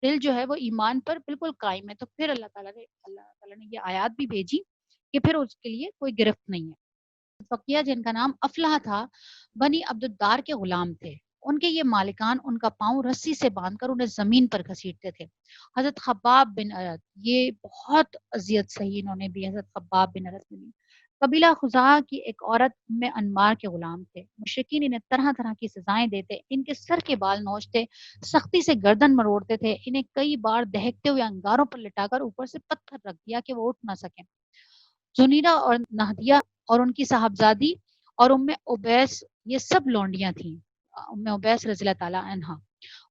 دل جو ہے وہ ایمان پر بالکل قائم ہے. تو پھر اللہ تعالیٰ نے یہ آیات بھی بھیجی کہ پھر اس کے لیے کوئی گرفت نہیں ہے. فقیہ جن کا نام افلاح تھا بنی عبد الدار کے غلام تھے. ان کے یہ مالکان ان کا پاؤں رسی سے باندھ کر انہیں زمین پر گھسیٹتے تھے. حضرت خباب بن ارد یہ بہت اذیت سہی انہوں نے بھی. حضرت خباب بن ارد نے قبیلہ خزاعہ کی ایک عورت میں انمار کے غلام تھے. مشرکین انہیں طرح طرح کی سزائیں دیتے، ان کے سر کے بال نوچتے، سختی سے گردن مروڑتے تھے، انہیں کئی بار دہکتے ہوئے انگاروں پر لٹا کر اوپر سے پتھر رکھ دیا کہ وہ اٹھ نہ سکیں. زنیرہ اور نہدیہ اور ان کی صاحبزادی اور ام عبیس یہ سب لونڈیاں تھیں. ام عبیس رضی اللہ تعالیٰ عنہ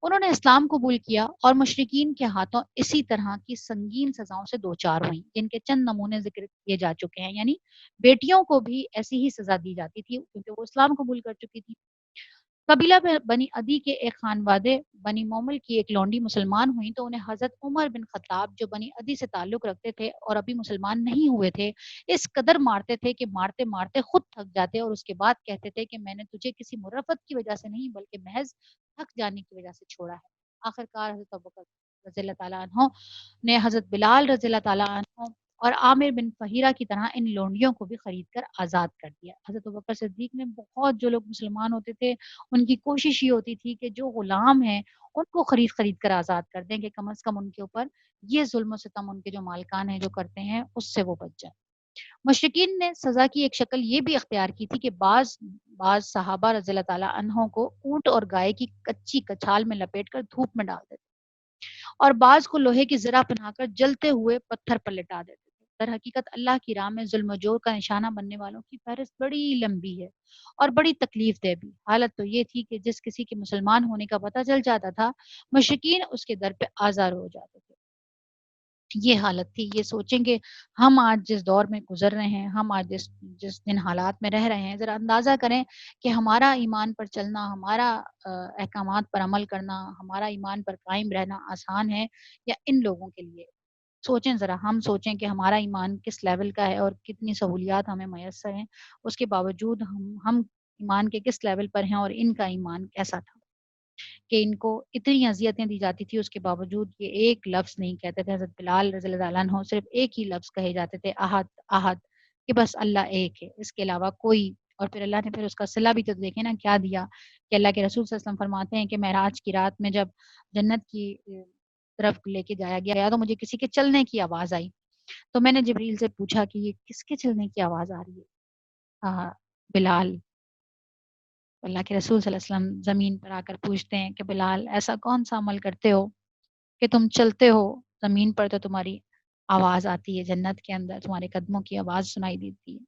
انہوں نے اسلام قبول کیا اور مشرکین کے ہاتھوں اسی طرح کی سنگین سزاؤں سے دوچار ہوئیں جن کے چند نمونے ذکر کیے جا چکے ہیں. یعنی بیٹیوں کو بھی ایسی ہی سزا دی جاتی تھی کیونکہ وہ اسلام قبول کر چکی تھی. قبیلہ بنی عدی کے ایک خانوادے بنی مومل کی ایک لونڈی مسلمان ہوئی تو انہیں حضرت عمر بن خطاب جو بنی عدی سے تعلق رکھتے تھے اور ابھی مسلمان نہیں ہوئے تھے اس قدر مارتے تھے کہ مارتے مارتے خود تھک جاتے اور اس کے بعد کہتے تھے کہ میں نے تجھے کسی مرفت کی وجہ سے نہیں بلکہ محض تھک جانے کی وجہ سے چھوڑا ہے. آخرکار حضرت ابوبکر رضی اللہ تعالیٰ عنہ نے حضرت بلال رضی اللہ تعالیٰ عنہ اور عامر بن فہیرہ کی طرح ان لونڈیوں کو بھی خرید کر آزاد کر دیا. حضرت ابوبکر صدیق نے بہت جو لوگ مسلمان ہوتے تھے ان کی کوشش یہ ہوتی تھی کہ جو غلام ہیں ان کو خرید کر آزاد کر دیں کہ کم از کم ان کے اوپر یہ ظلم و ستم ان کے جو مالکان ہیں جو کرتے ہیں اس سے وہ بچ جائے. مشرکین نے سزا کی ایک شکل یہ بھی اختیار کی تھی کہ بعض صحابہ رضی اللہ تعالیٰ عنہ کو اونٹ اور گائے کی کچی کچھال میں لپیٹ کر دھوپ میں ڈال دیتے اور بعض کو لوہے کی زرہ پہنا کر جلتے ہوئے پتھر پر لٹا دیتے تھے. در حقیقت اللہ کی راہ میں ظلم و جور کا نشانہ بننے والوں کی فہرست بڑی لمبی ہے اور بڑی تکلیف دہ بھی. حالت تو یہ تھی کہ جس کسی کے مسلمان ہونے کا پتہ چل جاتا تھا مشرکین اس کے در پہ آزار ہو جاتے تھے. یہ حالت تھی. یہ سوچیں کہ ہم آج جس دور میں گزر رہے ہیں، ہم آج جس دن حالات میں رہ رہے ہیں، ذرا اندازہ کریں کہ ہمارا ایمان پر چلنا، ہمارا احکامات پر عمل کرنا، ہمارا ایمان پر قائم رہنا آسان ہے یا ان لوگوں کے لیے. سوچیں ذرا، ہم سوچیں کہ ہمارا ایمان کس لیول کا ہے اور کتنی سہولیات ہمیں میسر ہیں، اس کے باوجود ہم ایمان کے کس لیول پر ہیں اور ان کا ایمان کیسا تھا کہ ان کو اتنی اذیتیں دی جاتی تھی اس کے باوجود یہ ایک لفظ نہیں کہتے تھے. حضرت بلال رضی اللہ عنہ صرف ایک ہی لفظ کہے جاتے تھے احد احد کہ بس اللہ ایک ہے، اس کے علاوہ کوئی. اور پھر اللہ نے پھر اس کا صلہ بھی تو دیکھیں نا کیا دیا کہ اللہ کے رسول صلی اللہ علیہ وسلم فرماتے ہیں کہ معراج کی رات میں جب جنت کی طرف لے کے جایا گیا تو مجھے کسی کے چلنے کی آواز آئی تو میں نے جبریل سے پوچھا کہ یہ کس کے چلنے کی آواز آ رہی ہے؟ بلال. اللہ کے رسول صلی اللہ علیہ وسلم زمین پر آ کر پوچھتے ہیں کہ بلال ایسا کون سا عمل کرتے ہو کہ تم چلتے ہو زمین پر تو تمہاری آواز آتی ہے جنت کے اندر، تمہارے قدموں کی آواز سنائی دیتی ہے۔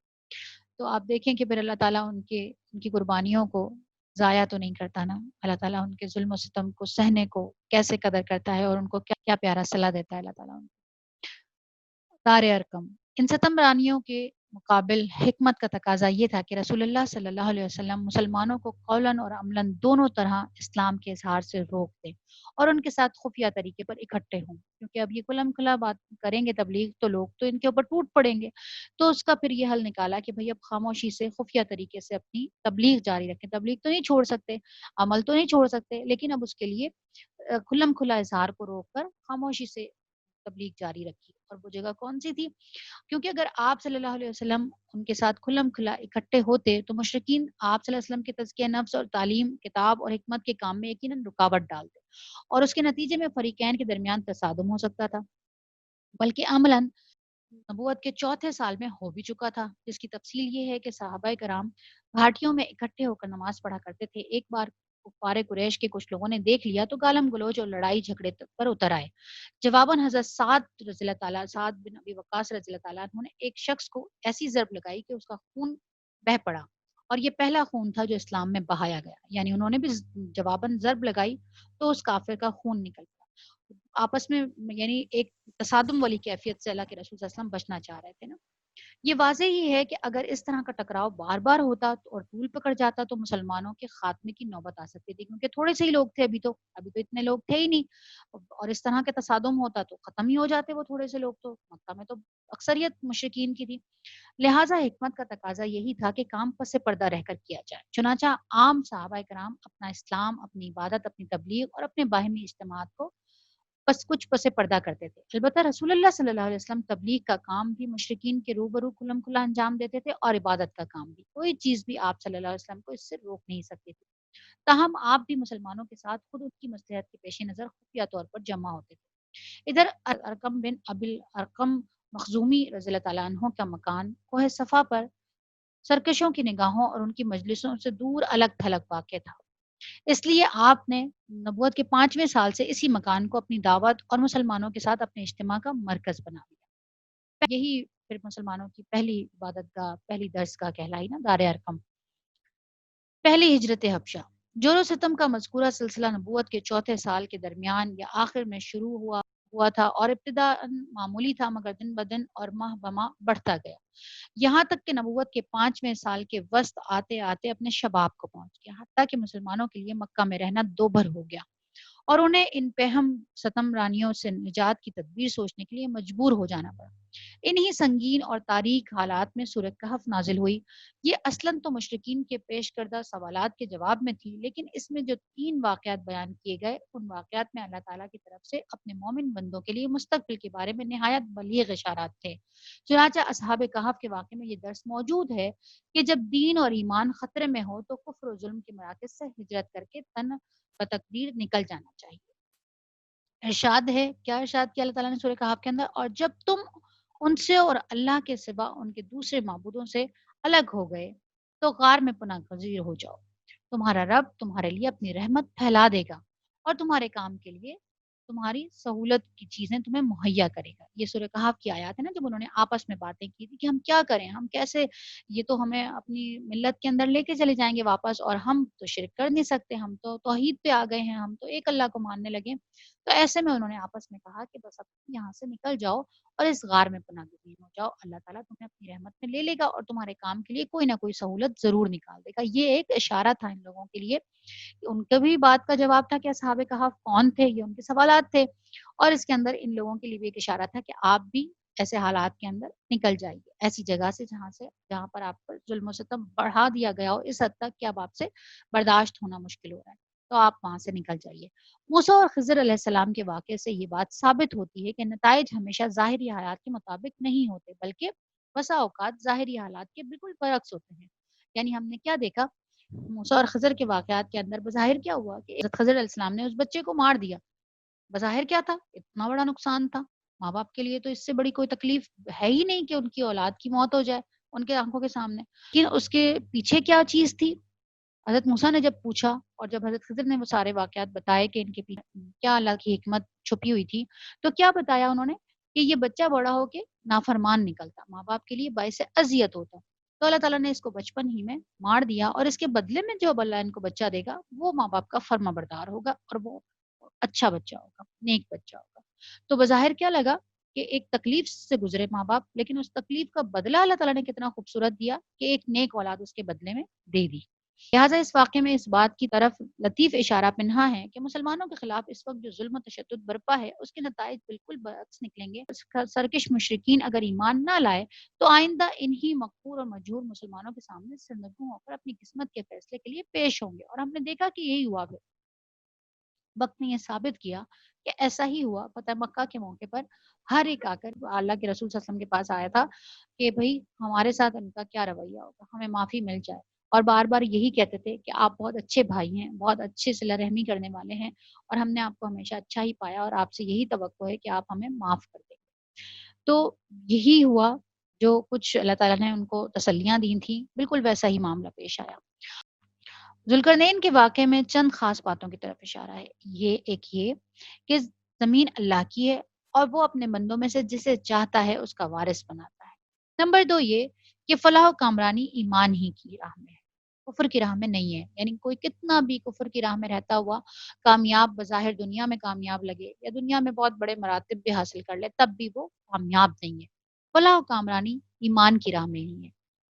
تو آپ دیکھیں کہ پھر اللہ تعالیٰ ان کی قربانیوں کو ضائع تو نہیں کرتا نا، اللہ تعالیٰ ان کے ظلم و ستم کو سہنے کو کیسے قدر کرتا ہے اور ان کو کیا کیا پیارا صلہ دیتا ہے اللہ تعالیٰ ان کو۔ دار ارقم، ان ستم رانیوں کے مقابل حکمت کا تقاضا یہ تھا کہ رسول اللہ صلی اللہ علیہ وسلم مسلمانوں کو قولاً اور عملاً دونوں طرح اسلام کے اظہار سے روک دیں اور ان کے ساتھ خفیہ طریقے پر اکٹھے ہوں، کیونکہ اب یہ کھلم کھلا بات کریں گے تبلیغ تو لوگ تو ان کے اوپر ٹوٹ پڑیں گے۔ تو اس کا پھر یہ حل نکالا کہ بھئی اب خاموشی سے خفیہ طریقے سے اپنی تبلیغ جاری رکھیں، تبلیغ تو نہیں چھوڑ سکتے، عمل تو نہیں چھوڑ سکتے، لیکن اب اس کے لیے کھلم کھلا اظہار کو روک کر خاموشی سے تبلیغ جاری رکھی۔ اور وہ جگہ کون سی تھی؟ کیونکہ اگر آپ صلی اللہ علیہ وسلم ان کے ساتھ کھلم کھلا اکٹھے ہوتے تو مشرکین آپ صلی اللہ علیہ وسلم کے تزکیہ نفس اور تعلیم کتاب اور حکمت کے کام میں یقیناً رکاوٹ ڈالتے اور اس کے نتیجے میں فریقین کے درمیان تصادم ہو سکتا تھا، بلکہ عملاً نبوت کے چوتھے سال میں ہو بھی چکا تھا، جس کی تفصیل یہ ہے کہ صحابہ کرام گھاٹیوں میں اکٹھے ہو کر نماز پڑھا کرتے تھے۔ ایک بار کفار قریش کے کچھ لوگوں نے دیکھ لیا تو گالم گلوچ اور لڑائی جھگڑے پر اتر آئے۔ جواباً حضرت سعد بن ابی وقاص رضی اللہ تعالیٰ عنہ نے ایک شخص کو ایسی ضرب لگائی کہ اس کا خون بہہ پڑا، اور یہ پہلا خون تھا جو اسلام میں بہایا گیا، یعنی انہوں نے بھی جواباً ضرب لگائی تو اس کافر کا خون نکل پڑا۔ آپس میں یعنی ایک تصادم والی کیفیت سے اللہ کے رسول صلی اللہ علیہ وسلم بچنا چاہ رہے تھے نا۔ یہ واضح ہی ہے کہ اگر اس طرح کا ٹکراؤ بار بار ہوتا اور طول پکڑ جاتا تو مسلمانوں کے خاتمے کی نوبت آ سکتی تھی، کیونکہ تھوڑے سے ہی لوگ تھے، ابھی تو اتنے لوگ تھے ہی نہیں، اور اس طرح کے تصادم ہوتا تو ختم ہی ہو جاتے وہ تھوڑے سے لوگ، تو مکہ میں تو اکثریت مشرکین کی تھی۔ لہٰذا حکمت کا تقاضا یہی تھا کہ کام پس پردہ رہ کر کیا جائے، چنانچہ عام صحابہ کرام اپنا اسلام، اپنی عبادت، اپنی تبلیغ اور اپنے باہمی اجتماعات کو بس کچھ پس پردہ کرتے تھے۔ البتہ رسول اللہ صلی اللہ علیہ وسلم تبلیغ کا کام بھی مشرکین کے روبرو کھلم کھلا انجام دیتے تھے، اور عبادت کا کام بھی، کوئی چیز بھی آپ صلی اللہ علیہ وسلم کو اس سے روک نہیں سکتی تھی۔ تاہم آپ بھی مسلمانوں کے ساتھ خود ان کی مصلحت کے پیش نظر خفیہ طور پر جمع ہوتے تھے۔ ادھر ارقم بن ابی ارقم مخزومی رضی اللہ تعالیٰ عنہ کا مکان کوہ صفا پر سرکشوں کی نگاہوں اور ان کی مجلسوں سے دور الگ تھلگ واقع تھا، اس لیے آپ نے نبوت کے 5ویں سال سے اسی مکان کو اپنی دعوت اور مسلمانوں کے ساتھ اپنے اجتماع کا مرکز بنا دیا۔ یہی پھر مسلمانوں کی پہلی عبادت گاہ، پہلی درس گاہ کہلائی نا، دار ارقم۔ پہلی ہجرت حبشہ، جور و ستم کا مذکورہ سلسلہ نبوت کے چوتھے سال کے درمیان یا آخر میں شروع ہوا تھا، اور ابتدا معمولی تھا مگر دن بدن اور ماہ بماہ بڑھتا گیا، یہاں تک کہ نبوت کے 5ویں سال کے وسط آتے آتے اپنے شباب کو پہنچ گیا، حتیٰ کہ مسلمانوں کے لیے مکہ میں رہنا دوبھر ہو گیا اور انہیں ان پہم ستم رانیوں سے نجات کی تدبیر سوچنے کے لیے مجبور ہو جانا پڑا۔ انہی سنگین اور تاریک حالات میں سورۃ کہف نازل ہوئی۔ یہ اصلاً تو مشرکین کے پیش کردہ سوالات کے جواب میں تھی، لیکن اس میں جو 3 واقعات بیان کیے گئے ان واقعات میں اللہ تعالیٰ کی طرف سے اپنے مومن بندوں کے لیے مستقبل کے بارے میں نہایت بلیغ اشارات تھے۔ چنانچہ اصحاب کہف کے واقعے میں یہ درس موجود ہے کہ جب دین اور ایمان خطرے میں ہو تو کفر و ظلم کے مراکز سے ہجرت کر کے تن بتقدیر نکل جانا چاہیے۔ ارشاد ہے، کیا ارشاد کیا اللہ تعالیٰ نے سورہ کہف کے اندر؟ اور جب تم ان سے اور اللہ کے سوا ان کے دوسرے معبودوں سے الگ ہو گئے تو غار میں پناہ گزیر ہو جاؤ، تمہارا رب تمہارے لیے اپنی رحمت پھیلا دے گا اور تمہارے کام کے لیے تمہاری سہولت کی چیزیں تمہیں مہیا کرے گا۔ یہ سورہ کہف کی آیات ہے نا، جب انہوں نے آپس میں باتیں کی تھی کہ ہم کیا کریں، ہم کیسے، یہ تو ہمیں اپنی ملت کے اندر لے کے چلے جائیں گے واپس، اور ہم تو شرک کر نہیں سکتے، ہم تو توحید پہ آ گئے ہیں، ہم تو ایک اللہ کو ماننے لگے۔ تو ایسے میں انہوں نے آپس میں کہا کہ بس اب یہاں سے نکل جاؤ اور اس غار میں پناہ گزین ہو جاؤ، اللہ تعالیٰ تمہیں اپنی رحمت میں لے لے گا اور تمہارے کام کے لیے کوئی نہ کوئی سہولت ضرور نکال دے گا۔ یہ ایک اشارہ تھا ان لوگوں کے لیے، ان کا بھی بات کا جواب تھا کہ اصحاب کہف کون تھے، یہ ان کے سوالات تھے، اور اس کے اندر ان لوگوں کے لیے بھی ایک اشارہ تھا کہ آپ بھی ایسے حالات کے اندر نکل جائیے، ایسی جگہ سے جہاں پر آپ پر ظلم و ستم بڑھا دیا گیا ہو اس حد تک کہ اب آپ سے برداشت ہونا مشکل ہو رہا ہے، تو آپ وہاں سے نکل جائیے۔ موسیٰ اور خضر علیہ السلام کے واقعے سے یہ بات ثابت ہوتی ہے کہ نتائج ہمیشہ ظاہری حالات کے مطابق نہیں ہوتے، بلکہ بسا اوقات ظاہری حالات کے بالکل برعکس ہوتے ہیں۔ یعنی ہم نے کیا دیکھا موسیٰ اور خضر کے واقعات کے اندر، بظاہر کیا ہوا کہ حضرت خضر علیہ السلام نے اس بچے کو مار دیا، بظاہر کیا تھا، اتنا بڑا نقصان تھا، ماں باپ کے لیے تو اس سے بڑی کوئی تکلیف ہے ہی نہیں کہ ان کی اولاد کی موت ہو جائے ان کے آنکھوں کے سامنے، لیکن اس کے پیچھے کیا چیز تھی؟ حضرت موسیٰ نے جب پوچھا اور جب حضرت خضر نے وہ سارے واقعات بتائے کہ ان کے پیچھے کیا اللہ کی حکمت چھپی ہوئی تھی، تو کیا بتایا انہوں نے کہ یہ بچہ بڑا ہو کے نافرمان نکلتا، ماں باپ کے لیے باعث اذیت ہوتا، تو اللہ تعالیٰ نے اس کو بچپن ہی میں مار دیا، اور اس کے بدلے میں جو اب اللہ ان کو بچہ دے گا وہ ماں باپ کا فرما بردار ہوگا، اور وہ اچھا بچہ ہوگا، نیک بچہ ہوگا۔ تو بظاہر کیا لگا کہ ایک تکلیف سے گزرے ماں باپ، لیکن اس تکلیف کا بدلہ اللہ تعالیٰ نے کتنا خوبصورت دیا کہ ایک نیک اولاد اس کے بدلے میں دے دی۔ لہٰذا اس واقعے میں اس بات کی طرف لطیف اشارہ پنہا ہے کہ مسلمانوں کے خلاف اس وقت جو ظلم و تشدد برپا ہے اس کے نتائج بالکل برعکس نکلیں گے۔ سرکش مشرکین اگر ایمان نہ لائے تو آئندہ انہی مقہور اور مجہور مسلمانوں کے سامنے سرنگوں ہو کر اپنی قسمت کے فیصلے کے لیے پیش ہوں گے، اور ہم نے دیکھا کہ یہی ہوا پھر۔ وقت نے یہ ثابت کیا کہ ایسا ہی ہوا۔ فتح مکہ کے موقع پر ہر ایک آ کر اللہ کے رسول صلی اللہ علیہ وسلم کے پاس آیا تھا کہ بھئی ہمارے ساتھ ان کا کیا رویہ ہوگا، ہمیں معافی مل جائے، اور بار بار یہی کہتے تھے کہ آپ بہت اچھے بھائی ہیں، بہت اچھے صلہ رحمی کرنے والے ہیں، اور ہم نے آپ کو ہمیشہ اچھا ہی پایا، اور آپ سے یہی توقع ہے کہ آپ ہمیں معاف کر دیں۔ تو یہی ہوا، جو کچھ اللہ تعالیٰ نے ان کو تسلیاں دی تھیں بالکل ویسا ہی معاملہ پیش آیا۔ ذوالقرنین کے واقعے میں چند خاص باتوں کی طرف اشارہ ہے۔ یہ کہ زمین اللہ کی ہے، اور وہ اپنے بندوں میں سے جسے چاہتا ہے اس کا وارث بناتا ہے۔ نمبر 2 یہ کہ فلاح و کامرانی ایمان ہی کی راہ میں ہے، کفر کی راہ میں نہیں ہے۔ یعنی کوئی کتنا بھی کفر کی راہ میں رہتا ہوا کامیاب بظاہر دنیا میں کامیاب لگے، یا دنیا میں بہت بڑے مراتب بھی حاصل کر لے، تب بھی وہ کامیاب نہیں ہے۔ فلاح و کامرانی ایمان کی راہ میں ہی ہے۔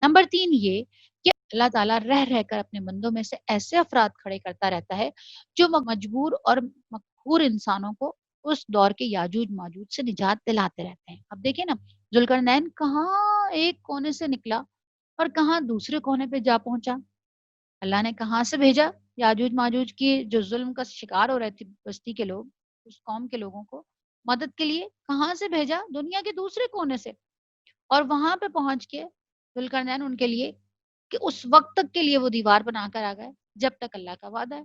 نمبر 3 یہ کہ اللہ تعالیٰ رہ رہ کر اپنے بندوں میں سے ایسے افراد کھڑے کرتا رہتا ہے جو مجبور اور مقہور انسانوں کو اس دور کے یاجوج ماجوج سے نجات دلاتے رہتے ہیں۔ اب دیکھیں نا، ذوالقرنین کہاں ایک کونے سے نکلا اور کہاں دوسرے کونے پہ جا پہنچا۔ اللہ نے کہاں سے بھیجا یاجوج ماجوج کی جو ظلم کا شکار ہو رہے تھے بستی کے لوگ، اس قوم کے لوگوں کو مدد کے لیے کہاں سے بھیجا؟ دنیا کے دوسرے کونے سے، اور وہاں پہ پہنچ کے ذوالقرنین ان کے لیے کہ اس وقت تک کے لیے وہ دیوار بنا کر آ گئے جب تک اللہ کا وعدہ ہے۔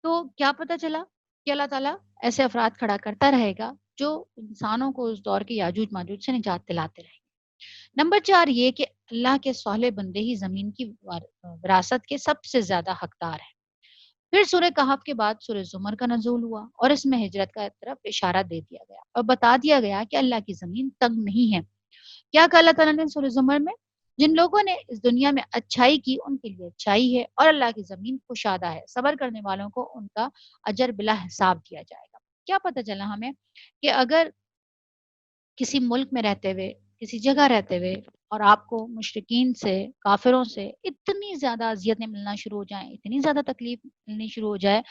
تو کیا پتا چلا کہ اللہ تعالیٰ ایسے افراد کھڑا کرتا رہے گا جو انسانوں کو اس دور کے یاجوج ماجوج سے نجات دلاتے رہیں گے۔ نمبر 4 یہ کہ اللہ کے صالح بندے ہی زمین کی وراثت کے سب سے زیادہ حقدار ہیں۔ پھر سورہ کہف کے بعد سورہ زمر کا نزول ہوا، اور اس میں ہجرت کا طرف اشارہ دے دیا گیا اور بتا دیا گیا کہ اللہ کی زمین تنگ نہیں ہے۔ کیا کہا اللہ تعالیٰ نے سورہ زمر میں؟ جن لوگوں نے اس دنیا میں اچھائی کی ان کے لیے اچھائی ہے، اور اللہ کی زمین کشادہ ہے، صبر کرنے والوں کو ان کا اجر بلا حساب دیا جائے گا۔ کیا پتہ چلا ہمیں کہ اگر کسی ملک میں رہتے ہوئے، کسی جگہ رہتے ہوئے، اور آپ کو مشرکین سے، کافروں سے اتنی زیادہ اذیتیں ملنا شروع ہو جائیں، اتنی زیادہ تکلیف ملنی شروع ہو جائے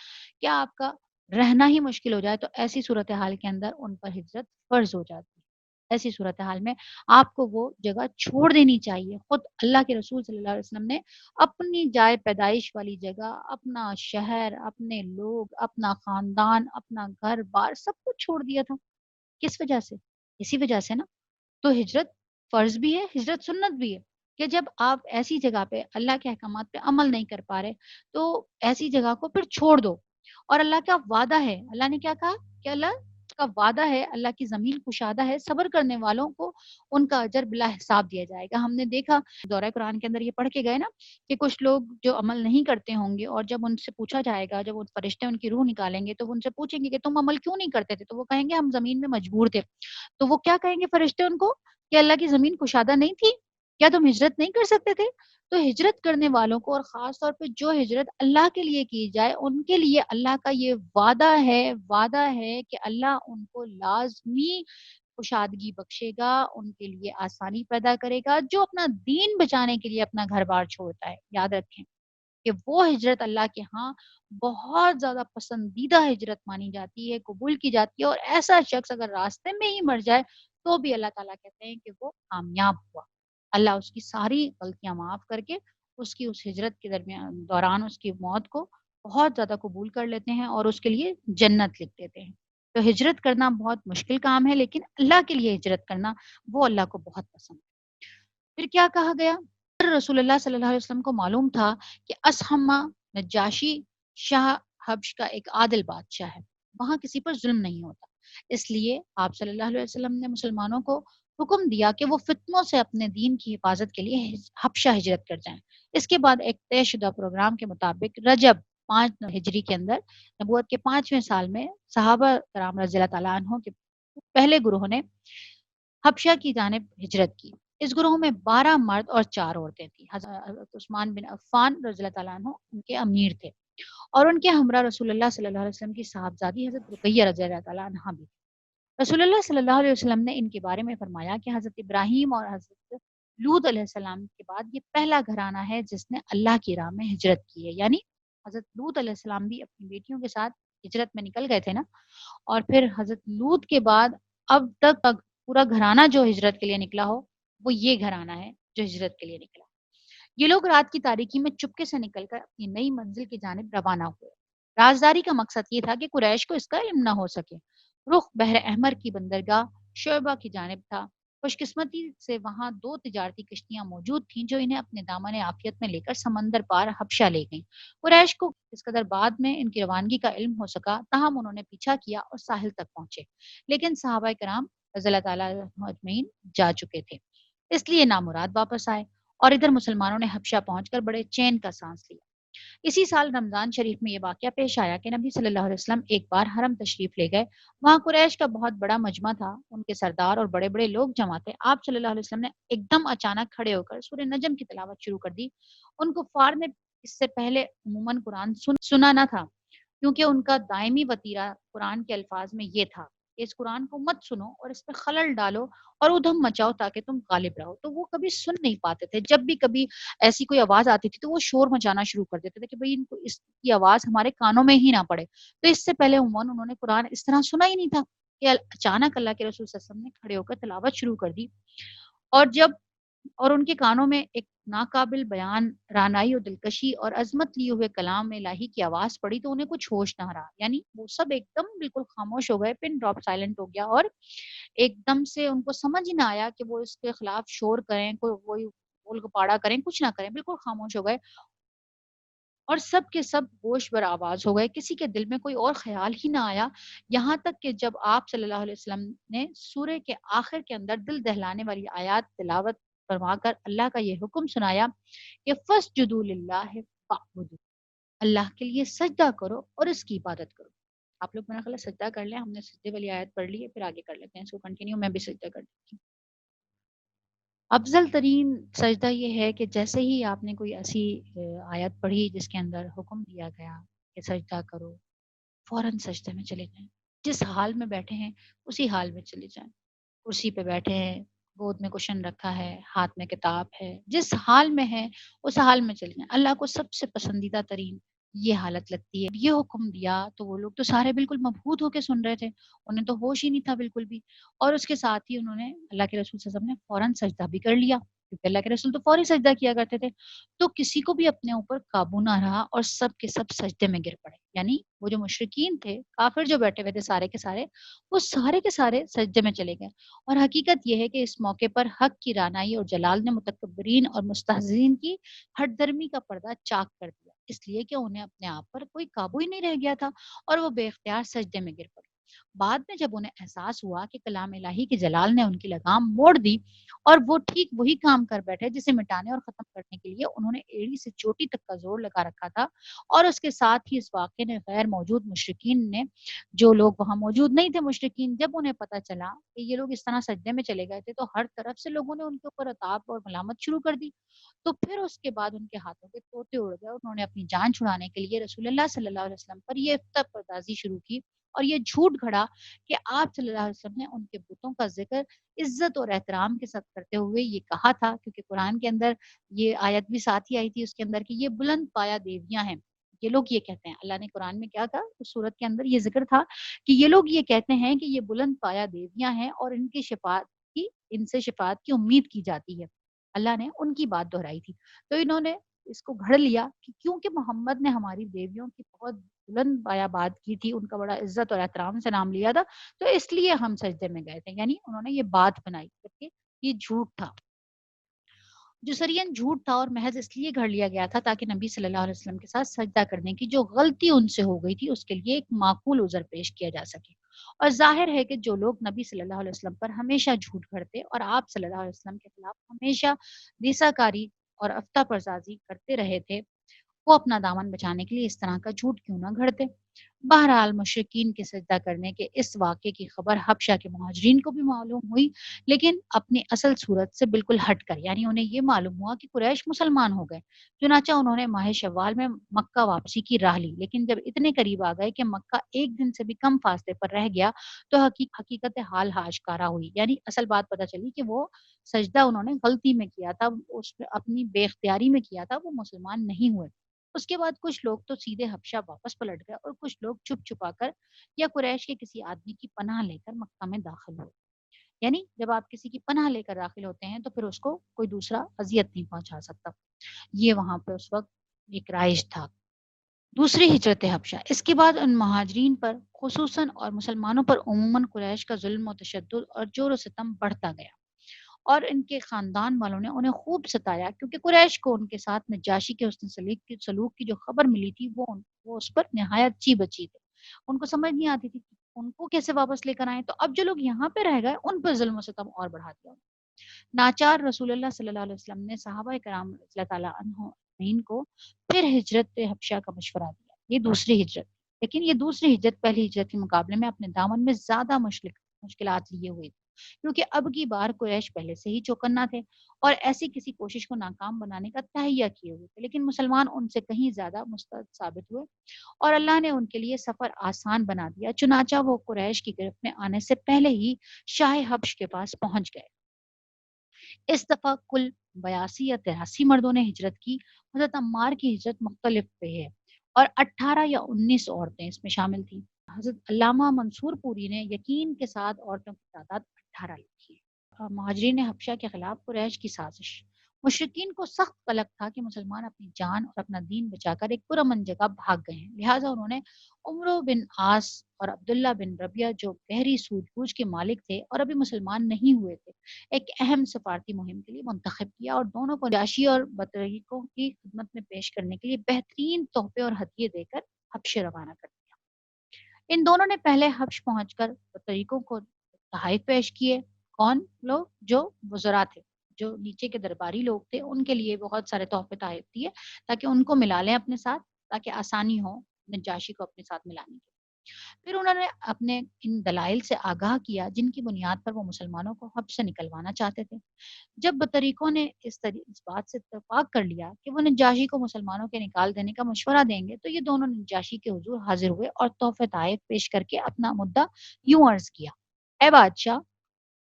کہ آپ کا رہنا ہی مشکل ہو جائے، تو ایسی صورتحال کے اندر ان پر ہجرت فرض ہو جاتی ہے۔ ایسی صورتحال میں آپ کو وہ جگہ چھوڑ دینی چاہیے۔ خود اللہ کے رسول صلی اللہ علیہ وسلم نے اپنی جائے پیدائش والی جگہ، اپنا شہر، اپنے لوگ، اپنا خاندان، اپنا گھر بار سب کچھ چھوڑ دیا تھا۔ کس وجہ سے؟ اسی وجہ سے نا۔ تو ہجرت فرض بھی ہے، ہجرت سنت بھی ہے، کہ جب آپ ایسی جگہ پہ اللہ کے احکامات پہ عمل نہیں کر پا رہے تو ایسی جگہ کو پھر چھوڑ دو۔ اور اللہ کا وعدہ ہے، اللہ نے کیا کہا کہ اللہ کا وعدہ ہے، اللہ کی زمین کشادہ ہے، صبر کرنے والوں کو ان کا اجر بلا حساب دیا جائے گا۔ ہم نے دیکھا دورہ قرآن کے اندر یہ پڑھ کے گئے نا کہ کچھ لوگ جو عمل نہیں کرتے ہوں گے، اور جب ان سے پوچھا جائے گا، جب وہ فرشتے ان کی روح نکالیں گے تو وہ ان سے پوچھیں گے کہ تم عمل کیوں نہیں کرتے تھے، تو وہ کہیں گے ہم زمین میں مجبور تھے۔ تو وہ کیا کہیں گے فرشتے ان کو کہ اللہ کی زمین کشادہ نہیں تھی؟ کیا تم ہجرت نہیں کر سکتے تھے؟ تو ہجرت کرنے والوں کو، اور خاص طور پہ جو ہجرت اللہ کے لیے کی جائے، ان کے لیے اللہ کا یہ وعدہ ہے کہ اللہ ان کو لازمی کشادگی بخشے گا، ان کے لیے آسانی پیدا کرے گا۔ جو اپنا دین بچانے کے لیے اپنا گھر بار چھوڑتا ہے، یاد رکھیں کہ وہ ہجرت اللہ کے ہاں بہت زیادہ پسندیدہ ہجرت مانی جاتی ہے، قبول کی جاتی ہے، اور ایسا شخص اگر راستے میں ہی مر جائے تو بھی اللہ تعالیٰ کہتے ہیں کہ وہ کامیاب ہوا۔ اللہ اس کی ساری غلطیاں معاف کر کے اس کی اس ہجرت کے دوران اس کی موت کو بہت زیادہ قبول کر لیتے ہیں، اور اس کے لیے جنت لکھ دیتے ہیں۔ تو ہجرت کرنا بہت مشکل کام ہے، لیکن اللہ کے لیے ہجرت کرنا وہ اللہ کو بہت پسند ہے۔ پھر کیا کہا گیا؟ رسول اللہ صلی اللہ علیہ وسلم کو معلوم تھا کہ اسہمہ نجاشی شاہ حبش کا ایک عادل بادشاہ ہے، وہاں کسی پر ظلم نہیں ہوتا۔ اس لیے آپ صلی اللہ علیہ وسلم نے مسلمانوں کو حکم دیا کہ وہ فتنوں سے اپنے دین کی حفاظت کے لیے حبشہ ہجرت کر جائیں۔ اس کے بعد ایک طے شدہ پروگرام کے مطابق رجب 5 ہجری کے اندر نبوت کے 5ویں سال میں صحابہ کرام رضی اللہ تعالیٰ عنہ کے پہلے گروہ نے حبشہ کی جانب ہجرت کی۔ اس گروہ میں 12 مرد اور 4 عورتیں تھیں۔ حضرت عثمان بن عفان رضی اللہ تعالیٰ عنہ ان کے امیر تھے اور ان کے ہمراہ رسول اللہ صلی اللہ علیہ وسلم کی صاحبزادی حضرت رقیہ رضی اللہ تعالیٰ عنہ بھی تھی۔ رسول اللہ صلی اللہ علیہ وسلم نے ان کے بارے میں فرمایا کہ حضرت ابراہیم اور حضرت لوط علیہ السلام کے بعد یہ پہلا گھرانہ ہے جس نے اللہ کی راہ میں ہجرت کی ہے، یعنی حضرت لوط علیہ السلام بھی اپنی بیٹیوں کے ساتھ ہجرت میں نکل گئے تھے نا، اور پھر حضرت لوط کے بعد اب تک پورا گھرانہ جو ہجرت کے لیے نکلا ہو وہ یہ گھرانہ ہے جو ہجرت کے لیے نکلا۔ یہ لوگ رات کی تاریکی میں چپکے سے نکل کر اپنی نئی منزل کی جانب روانہ ہوئے۔ رازداری کا مقصد یہ تھا کہ قریش کو اس کا علم نہ ہو سکے۔ رخ بحر احمر کی بندرگاہ شعبہ کی جانب تھا۔ خوش قسمتی سے وہاں 2 تجارتی کشتیاں موجود تھیں جو انہیں اپنے دامن عافیت میں لے کر سمندر پار حبشہ لے گئیں۔ قریش کو اس قدر بعد میں ان کی روانگی کا علم ہو سکا، تاہم انہوں نے پیچھا کیا اور ساحل تک پہنچے، لیکن صحابہ کرام رضی اللہ تعالیٰ عنہم اجمعین جا چکے تھے، اس لیے نامراد واپس آئے اور ادھر مسلمانوں نے حبشہ پہنچ کر بڑے چین کا سانس لیا۔ اسی سال رمضان شریف میں یہ واقعہ پیش آیا کہ نبی صلی اللہ علیہ وسلم ایک بار حرم تشریف لے گئے۔ وہاں قریش کا بہت بڑا مجمع تھا، ان کے سردار اور بڑے بڑے لوگ جمع تھے۔ آپ صلی اللہ علیہ وسلم نے ایک دم اچانک کھڑے ہو کر سورہ نجم کی تلاوت شروع کر دی۔ ان کفار نے اس سے پہلے عموماً قرآن سنا نہ تھا، کیونکہ ان کا دائمی وتیرہ قرآن کے الفاظ میں یہ تھا کہ اس قرآن کو مت سنو اور اس پہ خلل ڈالو اور ادھم مچاؤ تاکہ تم غالب رہو۔ تو وہ کبھی سن نہیں پاتے تھے، جب بھی کبھی ایسی کوئی آواز آتی تھی تو وہ شور مچانا شروع کر دیتے تھے کہ بھئی ان کو اس کی آواز ہمارے کانوں میں ہی نہ پڑے۔ تو اس سے پہلے عموماً انہوں نے قرآن اس طرح سنا ہی نہیں تھا کہ اچانک اللہ کے رسول صلی اللہ علیہ وسلم نے کھڑے ہو کر تلاوت شروع کر دی، اور ان کے کانوں میں ایک ناقابل بیان رانائی اور دلکشی اور عظمت لیے ہوئے کلام الہی کی آواز پڑی تو انہیں کچھ ہوش نہ رہا، یعنی وہ سب ایک دم بالکل خاموش ہو گئے، پن ڈراپ سائلنٹ ہو گیا، اور ایک دم سے ان کو سمجھ ہی نہ آیا کہ وہ اس کے خلاف شور کریں، کوئی بول گپاڑا کریں، کچھ نہ کریں، بالکل خاموش ہو گئے اور سب کے سب ہوش بر آواز ہو گئے، کسی کے دل میں کوئی اور خیال ہی نہ آیا، یہاں تک کہ جب آپ صلی اللہ علیہ وسلم نے سورہ کے آخر کے اندر دل دہلانے والی آیات تلاوت فرما کر اللہ کا یہ حکم سنایا کہ فَاسْجُدُوا لِلَّهِ وَاعْبُدُوا، اللہ کے لیے سجدہ کرو اور اس کی عبادت کرو۔ آپ لوگ میرا خیال ہے سجدہ کر لیں، ہم نے سجدے والی آیت پڑھ لی ہے، پھر آگے کر لیتے ہیں اس کو کنٹینیو، میں بھی سجدہ کر لیتی ہوں۔ افضل ترین سجدہ یہ ہے کہ جیسے ہی آپ نے کوئی ایسی آیت پڑھی جس کے اندر حکم دیا گیا کہ سجدہ کرو، فوراً سجدے میں چلے جائیں، جس حال میں بیٹھے ہیں اسی حال میں چلے جائیں، کرسی پہ بیٹھے ہیں، گود میں کشن رکھا ہے، ہاتھ میں کتاب ہے، جس حال میں ہے اس حال میں چلے جائیں۔ اللہ کو سب سے پسندیدہ ترین یہ حالت لگتی ہے۔ یہ حکم دیا تو وہ لوگ تو سارے بالکل مبہوت ہو کے سن رہے تھے، انہیں تو ہوش ہی نہیں تھا بالکل بھی، اور اس کے ساتھ ہی انہوں نے اللہ کے رسول صلی اللہ علیہ وسلم نے فوراً سجدہ بھی کر لیا، کیونکہ اللہ کے رسول تو فوری سجدہ کیا کرتے تھے۔ تو کسی کو بھی اپنے اوپر قابو نہ رہا اور سب کے سب سجدے میں گر پڑے، یعنی وہ جو مشرکین تھے، کافر جو بیٹھے ہوئے تھے سارے کے سارے، وہ سارے کے سارے سجدے میں چلے گئے۔ اور حقیقت یہ ہے کہ اس موقع پر حق کی رانائی اور جلال نے متکبرین اور مستہزئین کی ہٹ درمی کا پردہ چاک کر دیا، اس لیے کہ انہیں اپنے آپ پر کوئی قابو ہی نہیں رہ گیا تھا اور وہ بے اختیار سجدے میں گر پڑے۔ بعد میں جب انہیں احساس ہوا کہ کلام الہی کی جلال نے ان کی لگام موڑ دی اور وہ ٹھیک وہی کام کر بیٹھے جسے مٹانے اور ختم کرنے کے لیے انہوں نے ایڑی سے چوٹی تک کا زور لگا رکھا تھا، اور اس کے ساتھ ہی اس واقعے نے غیر موجود مشرکین نے، جو لوگ وہاں موجود نہیں تھے مشرکین، جب انہیں پتہ چلا کہ یہ لوگ اس طرح سجدے میں چلے گئے تھے تو ہر طرف سے لوگوں نے ان کے اوپر عتاب اور ملامت شروع کر دی۔ تو پھر اس کے بعد ان کے ہاتھوں کے طوطے اڑ گئے، انہوں نے اپنی جان چھڑانے کے لیے رسول اللہ صلی اللہ علیہ وسلم پر یہ افتراء پردازی شروع کی اور یہ جھوٹ گھڑا کہ آپ صلی اللہ علیہ وسلم نے ان کے بتوں کا ذکر عزت اور احترام کے ساتھ کرتے ہوئے یہ کہا تھا، کیونکہ قرآن کے اندر یہ آیت بھی ساتھ ہی آئی تھی اس کے اندر کہ یہ بلند پایا دیویاں ہیں، یہ لوگ یہ کہتے ہیں، اللہ نے قرآن میں کیا کہا، اس صورت کے اندر یہ ذکر تھا کہ یہ لوگ یہ کہتے ہیں کہ یہ بلند پایا دیویاں ہیں اور ان سے شفاعت کی امید کی جاتی ہے۔ اللہ نے ان کی بات دہرائی تھی، تو انہوں نے اس کو گھڑ لیا کہ کیونکہ محمد نے ہماری دیویوں کی بہت بلند پایا بات کی تھی، ان کا بڑا عزت اور احترام سے نام لیا تھا، تو اس لیے ہم سجدے میں گئے تھے، یعنی انہوں نے یہ بات بنائی کہ یہ جھوٹ تھا، جو سرین جھوٹ تھا اور محض اس لیے گھڑ لیا گیا تھا تاکہ نبی صلی اللہ علیہ وسلم کے ساتھ سجدہ کرنے کی جو غلطی ان سے ہو گئی تھی اس کے لیے ایک معقول عذر پیش کیا جا سکے۔ اور ظاہر ہے کہ جو لوگ نبی صلی اللہ علیہ وسلم پر ہمیشہ جھوٹ گھڑتے اور آپ صلی اللہ علیہ وسلم کے خلاف ہمیشہ ریسا کاری اور افتہ پرسازی کرتے رہے تھے، وہ اپنا دامن بچانے کے لیے اس طرح کا جھوٹ کیوں نہ گھڑتے۔ بہرحال مشرکین کے سجدہ کرنے کے اس واقعے کی خبر حبشہ کے مہاجرین کو بھی معلوم ہوئی، لیکن اپنی اصل صورت سے بالکل ہٹ کر، یعنی انہیں یہ معلوم ہوا کہ قریش مسلمان ہو گئے۔ چنانچہ انہوں نے ماہ شوال میں مکہ واپسی کی راہ لی، لیکن جب اتنے قریب آ گئے کہ مکہ ایک دن سے بھی کم فاصلے پر رہ گیا تو حقیقت حال آشکارا ہوئی، یعنی اصل بات پتہ چلی کہ وہ سجدہ انہوں نے غلطی میں کیا تھا، اس میں اپنی بے اختیاری میں کیا تھا، وہ مسلمان نہیں ہوئے۔ اس کے بعد کچھ لوگ تو سیدھے حبشہ واپس پلٹ گئے اور کچھ لوگ چھپ چھپا کر یا قریش کے کسی آدمی کی پناہ لے کر مکہ میں داخل ہوئے۔ یعنی جب آپ کسی کی پناہ لے کر داخل ہوتے ہیں تو پھر اس کو کوئی دوسرا اذیت نہیں پہنچا سکتا۔ یہ وہاں پہ اس وقت ایک رائج تھا۔ دوسری ہجرت حبشہ، اس کے بعد ان مہاجرین پر خصوصاً اور مسلمانوں پر عموماً قریش کا ظلم و تشدد اور جور و ستم بڑھتا گیا، اور ان کے خاندان والوں نے انہیں خوب ستایا، کیونکہ قریش کو ان کے ساتھ نجاشی کے حسن سلوک کی جو خبر ملی تھی وہ اس پر نہایت چی بچی تھے۔ ان کو سمجھ نہیں آتی تھی کہ ان کو کیسے واپس لے کر آئیں، تو اب جو لوگ یہاں پہ رہ گئے ان پر ظلم و ستم اور بڑھا دیا۔ ناچار رسول اللہ صلی اللہ علیہ وسلم نے صحابہ کرام رضی اللہ تعالیٰ عنہم کو پھر ہجرت حبشہ کا مشورہ دیا۔ یہ دوسری ہجرت، لیکن یہ دوسری ہجرت پہلی ہجرت کے مقابلے میں اپنے دامن میں زیادہ مشکلات لیے ہوئے تھی، کیونکہ اب کی بار قریش پہلے سے ہی چوکنا تھے اور ایسی کسی کوشش کو ناکام بنانے کا تہیہ کیے ہوئے تھے، لیکن مسلمان ان سے کہیں زیادہ مستعد ثابت ہوئے اور اللہ نے ان کے لیے سفر آسان بنا دیا۔ چنانچہ وہ قریش کی گرفت میں آنے سے پہلے ہی شاہ حبش کے پاس پہنچ گئے۔ اس دفعہ کل 82 یا 83 مردوں نے ہجرت کی۔ حضرت عمار کی ہجرت مختلف پہ ہے اور 18 یا 19 عورتیں اس میں شامل تھیں۔ حضرت علامہ منصور پوری نے یقین کے ساتھ عورتوں کی تعداد 18 لکھی ہے۔ مہاجرین حبشہ کے خلاف قریش کی سازش، مشرکین کو سخت قلق تھا کہ مسلمان اپنی جان اور اپنا دین بچا کر ایک پرامن جگہ بھاگ گئے ہیں، لہٰذا انہوں نے عمرو بن عاص اور عبداللہ بن ربیہ جو گہری سوجھ بوجھ کے مالک تھے اور ابھی مسلمان نہیں ہوئے تھے، ایک اہم سفارتی مہم کے لیے منتخب کیا اور دونوں کو نجاشی اور بطریقوں کی خدمت میں پیش کرنے کے لیے بہترین تحفے اور ہدیے دے کر حبش روانہ کر دیا۔ ان دونوں نے پہلے حبش پہنچ کر بطریقوں کو تحائف پیش کیے۔ کون لوگ؟ جو وزراء تھے، جو نیچے کے درباری لوگ تھے، ان کے لیے بہت سارے تحفے تحائف دیے تاکہ ان کو ملا لیں اپنے ساتھ، تاکہ آسانی ہو نجاشی کو اپنے ساتھ ملانے کی۔ پھر انہوں نے اپنے ان دلائل سے آگاہ کیا جن کی بنیاد پر وہ مسلمانوں کو حبش سے نکلوانا چاہتے تھے۔ جب بطریقوں نے اس بات سے اتفاق کر لیا کہ وہ نجاشی کو مسلمانوں کے نکال دینے کا مشورہ دیں گے، تو یہ دونوں نجاشی کے حضور حاضر ہوئے اور تحفے تحائف پیش کر کے اپنا مدعا یوں عرض کیا: اے بادشاہ،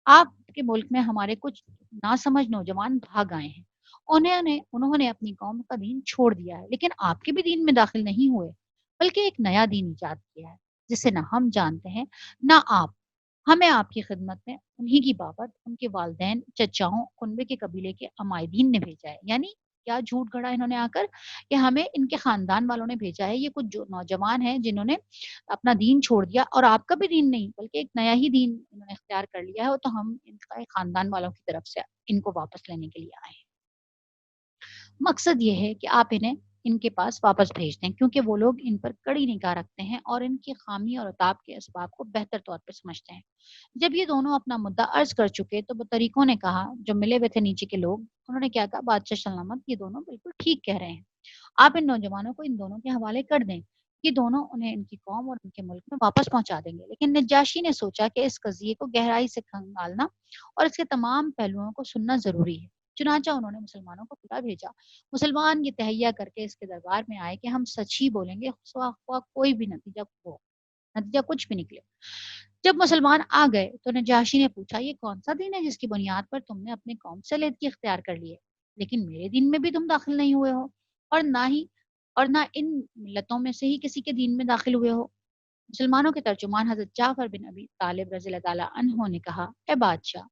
آپ کے ملک میں ہمارے کچھ ناسمجھ نوجوان بھاگ آئے ہیں۔ انہوں نے اپنی قوم کا دین چھوڑ دیا ہے، لیکن آپ کے بھی دین میں داخل نہیں ہوئے، بلکہ ایک نیا دین ایجاد کیا ہے جسے نہ ہم جانتے ہیں نہ آپ۔ ہمیں آپ کی خدمت میں انہی کی بابت ان کے والدین، چچاؤں، کنبے کے قبیلے کے عمائدین نے بھیجا ہے۔ یعنی کیا جھوٹ گھڑا انہوں نے آ کر کہ ہمیں ان کے خاندان والوں نے بھیجا ہے، یہ کچھ جو نوجوان ہیں جنہوں نے اپنا دین چھوڑ دیا، اور آپ کا بھی دین نہیں بلکہ ایک نیا ہی دین انہوں نے اختیار کر لیا ہے، تو ہم ان کا خاندان والوں کی طرف سے ان کو واپس لینے کے لیے آئے ہیں۔ مقصد یہ ہے کہ آپ انہیں ان کے پاس واپس بھیج دیں، کیونکہ وہ لوگ ان پر کڑی نگاہ رکھتے ہیں اور ان کی خامی اور عتاب کے اسباب کو بہتر طور پر سمجھتے ہیں۔ جب یہ دونوں اپنا مدعا عرض کر چکے تو بطریقوں نے کہا، جو ملے ہوئے تھے نیچے کے لوگ، انہوں نے کیا کہا: بادشاہ سلامت، یہ دونوں بالکل ٹھیک کہہ رہے ہیں، آپ ان نوجوانوں کو ان دونوں کے حوالے کر دیں، یہ دونوں انہیں ان کی قوم اور ان کے ملک میں واپس پہنچا دیں گے۔ لیکن نجاشی نے سوچا کہ اس قضیے کو گہرائی سے کھنگالنا اور اس کے تمام پہلوؤں کو سننا ضروری ہے، چنانچہ انہوں نے مسلمانوں کو بلا بھیجا۔ مسلمان یہ تہیہ کر کے اس کے دربار میں آئے کہ ہم سچ ہی بولیں گے، خواہ کوئی بھی نتیجہ کچھ بھی نکلے۔ جب مسلمان آ گئے تو نجاشی نے پوچھا: یہ کون سا دین ہے جس کی بنیاد پر تم نے اپنے قوم سے علیحدگی اختیار کر لی ہے، لیکن میرے دین میں بھی تم داخل نہیں ہوئے ہو اور نہ ان ملتوں میں سے ہی کسی کے دین میں داخل ہوئے ہو؟ مسلمانوں کے ترجمان حضرت جعفر بن ابی طالب رضی اللہ تعالیٰ عنہ نے کہا: اے بادشاہ،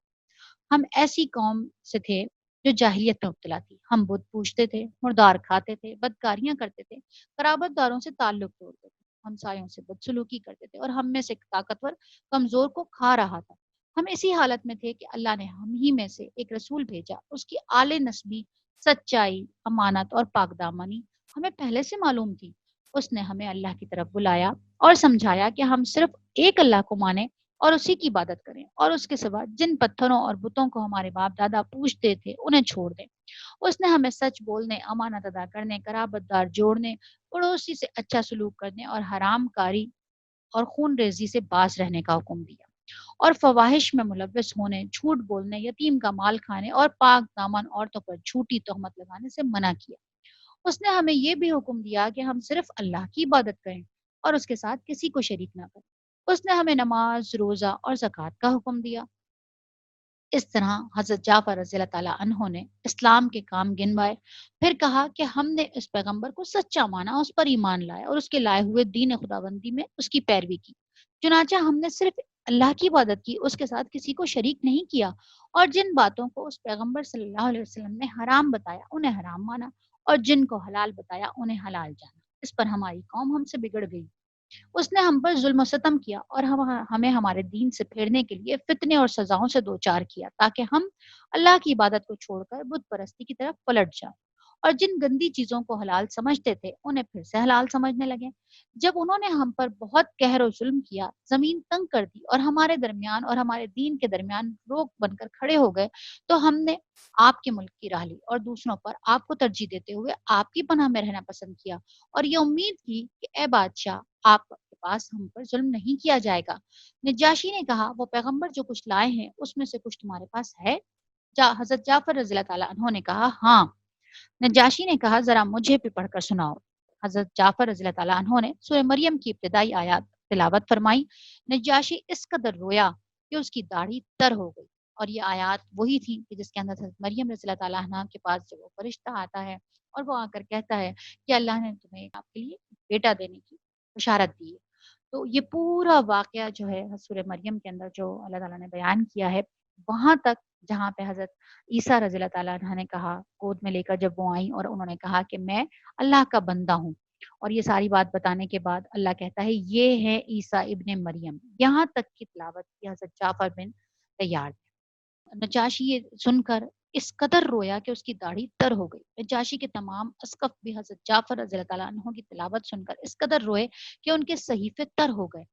ہم ایسی قوم سے تھے جو جاہلیت میں مبتلا تھی، ہم بت پوجتے تھے، مردار کھاتے تھے، بدکاریاں کرتے تھے، قرابت داروں سے تعلق توڑتے تھے، ہمسایوں سے بدسلوکی کرتے تھے، اور ہم میں سے طاقتور کمزور کو کھا رہا تھا۔ ہم اسی حالت میں تھے کہ اللہ نے ہم ہی میں سے ایک رسول بھیجا، اس کی آل نسبی، سچائی، امانت اور پاک دامنی ہمیں پہلے سے معلوم تھی۔ اس نے ہمیں اللہ کی طرف بلایا اور سمجھایا کہ ہم صرف ایک اللہ کو مانیں اور اسی کی عبادت کریں، اور اس کے سوا جن پتھروں اور بتوں کو ہمارے باپ دادا پوجتے تھے انہیں چھوڑ دیں۔ اس نے ہمیں سچ بولنے، امانت ادا کرنے، قرابت دار جوڑنے، پڑوسی سے اچھا سلوک کرنے اور حرام کاری اور خون ریزی سے باز رہنے کا حکم دیا، اور فواہش میں ملوث ہونے، جھوٹ بولنے، یتیم کا مال کھانے اور پاک دامن عورتوں پر جھوٹی تہمت لگانے سے منع کیا۔ اس نے ہمیں یہ بھی حکم دیا کہ ہم صرف اللہ کی عبادت کریں اور اس کے ساتھ کسی کو شریک نہ کریں۔ اس نے ہمیں نماز، روزہ اور زکوٰۃ کا حکم دیا۔ اس طرح حضرت جعفر رضی اللہ تعالیٰ عنہ نے اسلام کے کام گنوائے، پھر کہا کہ ہم نے اس پیغمبر کو سچا مانا، اس پر ایمان لائے اور اس کے لائے ہوئے دین خداوندی میں اس کی پیروی کی۔ چنانچہ ہم نے صرف اللہ کی عبادت کی، اس کے ساتھ کسی کو شریک نہیں کیا، اور جن باتوں کو اس پیغمبر صلی اللہ علیہ وسلم نے حرام بتایا انہیں حرام مانا، اور جن کو حلال بتایا انہیں حلال جانا۔ اس پر ہماری قوم ہم سے بگڑ گئی۔ اس نے ہم پر ظلم و ستم کیا اور ہمیں ہمارے دین سے پھیرنے کے لیے فتنے اور سزاؤں سے دوچار کیا، تاکہ ہم اللہ کی عبادت کو چھوڑ کر بت پرستی کی طرف پلٹ جائیں، اور جن گندی چیزوں کو حلال سمجھتے تھے انہیں پھر سے حلال سمجھنے لگے۔ جب انہوں نے ہم پر بہت قہر و ظلم کیا، زمین تنگ کر دی اور ہمارے درمیان اور ہمارے دین کے درمیان روک بن کر کھڑے ہو گئے، تو ہم نے آپ کے ملک کی راہ لی اور دوسروں پر آپ کو ترجیح دیتے ہوئے آپ کی پناہ میں رہنا پسند کیا، اور یہ امید کی کہ اے بادشاہ، آپ کے پاس ہم پر ظلم نہیں کیا جائے گا۔ نجاشی نے کہا، وہ پیغمبر جو کچھ لائے ہیں اس میں سے کچھ تمہارے پاس ہے؟ حضرت جعفر رضی اللہ تعالیٰ عنہ نے کہا، ہاں۔ نجاشی نے کہا، ذرا مجھے بھی پڑھ کر سناؤ۔ حضرت جعفر رضی اللہ تعالیٰ عنہ نے سورہ مریم کی ابتدائی آیات تلاوت فرمائی۔ نجاشی اس قدر رویا کہ اس کی داڑھی تر ہو گئی، اور یہ آیات وہی تھی کہ جس کے اندر حضرت مریم رضی اللہ تعالیٰ عنہ کے پاس جب وہ فرشتہ آتا ہے اور وہ آ کر کہتا ہے کہ اللہ نے تمہیں آپ کے لیے بیٹا دینے کی بشارت دی ہے۔ تو یہ پورا واقعہ جو ہے سورہ مریم کے اندر جو اللہ تعالیٰ نے بیان کیا ہے، وہاں تک جہاں پہ حضرت عیسیٰ رضی اللہ تعالیٰ عنہ نے کہا، گود میں لے کر جب وہ آئیں اور انہوں نے کہا کہ میں اللہ کا بندہ ہوں، اور یہ ساری بات بتانے کے بعد اللہ کہتا ہے یہ ہے عیسیٰ ابن مریم، یہاں تک کی تلاوت کی حضرت جعفر بن تیار تھے۔ نجاشی یہ سن کر اس قدر رویا کہ اس کی داڑھی تر ہو گئی۔ نجاشی کے تمام اسقف بھی حضرت جعفر رضی اللہ تعالیٰ عنہ کی تلاوت سن کر اس قدر روئے کہ ان کے صحیفے تر ہو گئے۔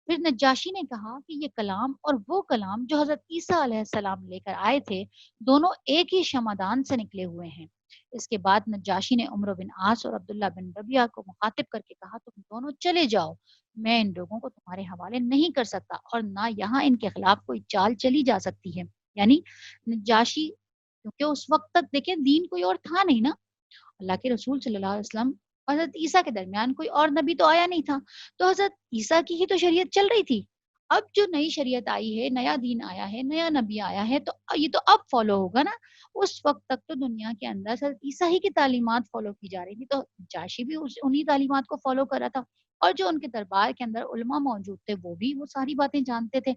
پھر نجاشی نے کہا کہ یہ کلام اور وہ کلام جو حضرت عیسیٰ علیہ السلام لے کر آئے تھے، دونوں ایک ہی شمعدان سے نکلے ہوئے ہیں۔ اس کے بعد نجاشی نے عمرو بن عاص اور عبداللہ بن ربیعہ کو مخاطب کر کے کہا، تم دونوں چلے جاؤ، میں ان لوگوں کو تمہارے حوالے نہیں کر سکتا، اور نہ یہاں ان کے خلاف کوئی چال چلی جا سکتی ہے۔ یعنی نجاشی، کیونکہ اس وقت تک دیکھیں دین کوئی اور تھا نہیں نا، اللہ کے رسول صلی اللہ علیہ وسلم اور حضرت عیسیٰ کے درمیان کوئی اور نبی تو آیا نہیں تھا، تو حضرت عیسیٰ کی ہی تو شریعت چل رہی تھی۔ اب جو نئی شریعت آئی ہے، نیا دین آیا ہے، نیا نبی آیا ہے، تو یہ تو اب فالو ہوگا نا۔ اس وقت تک تو دنیا کے اندر حضرت عیسیٰ ہی کی تعلیمات فالو کی جا رہی تھی، تو جاشی بھی انہی تعلیمات کو فالو کر رہا تھا، اور جو ان کے دربار کے اندر علماء موجود تھے وہ بھی وہ ساری باتیں جانتے تھے۔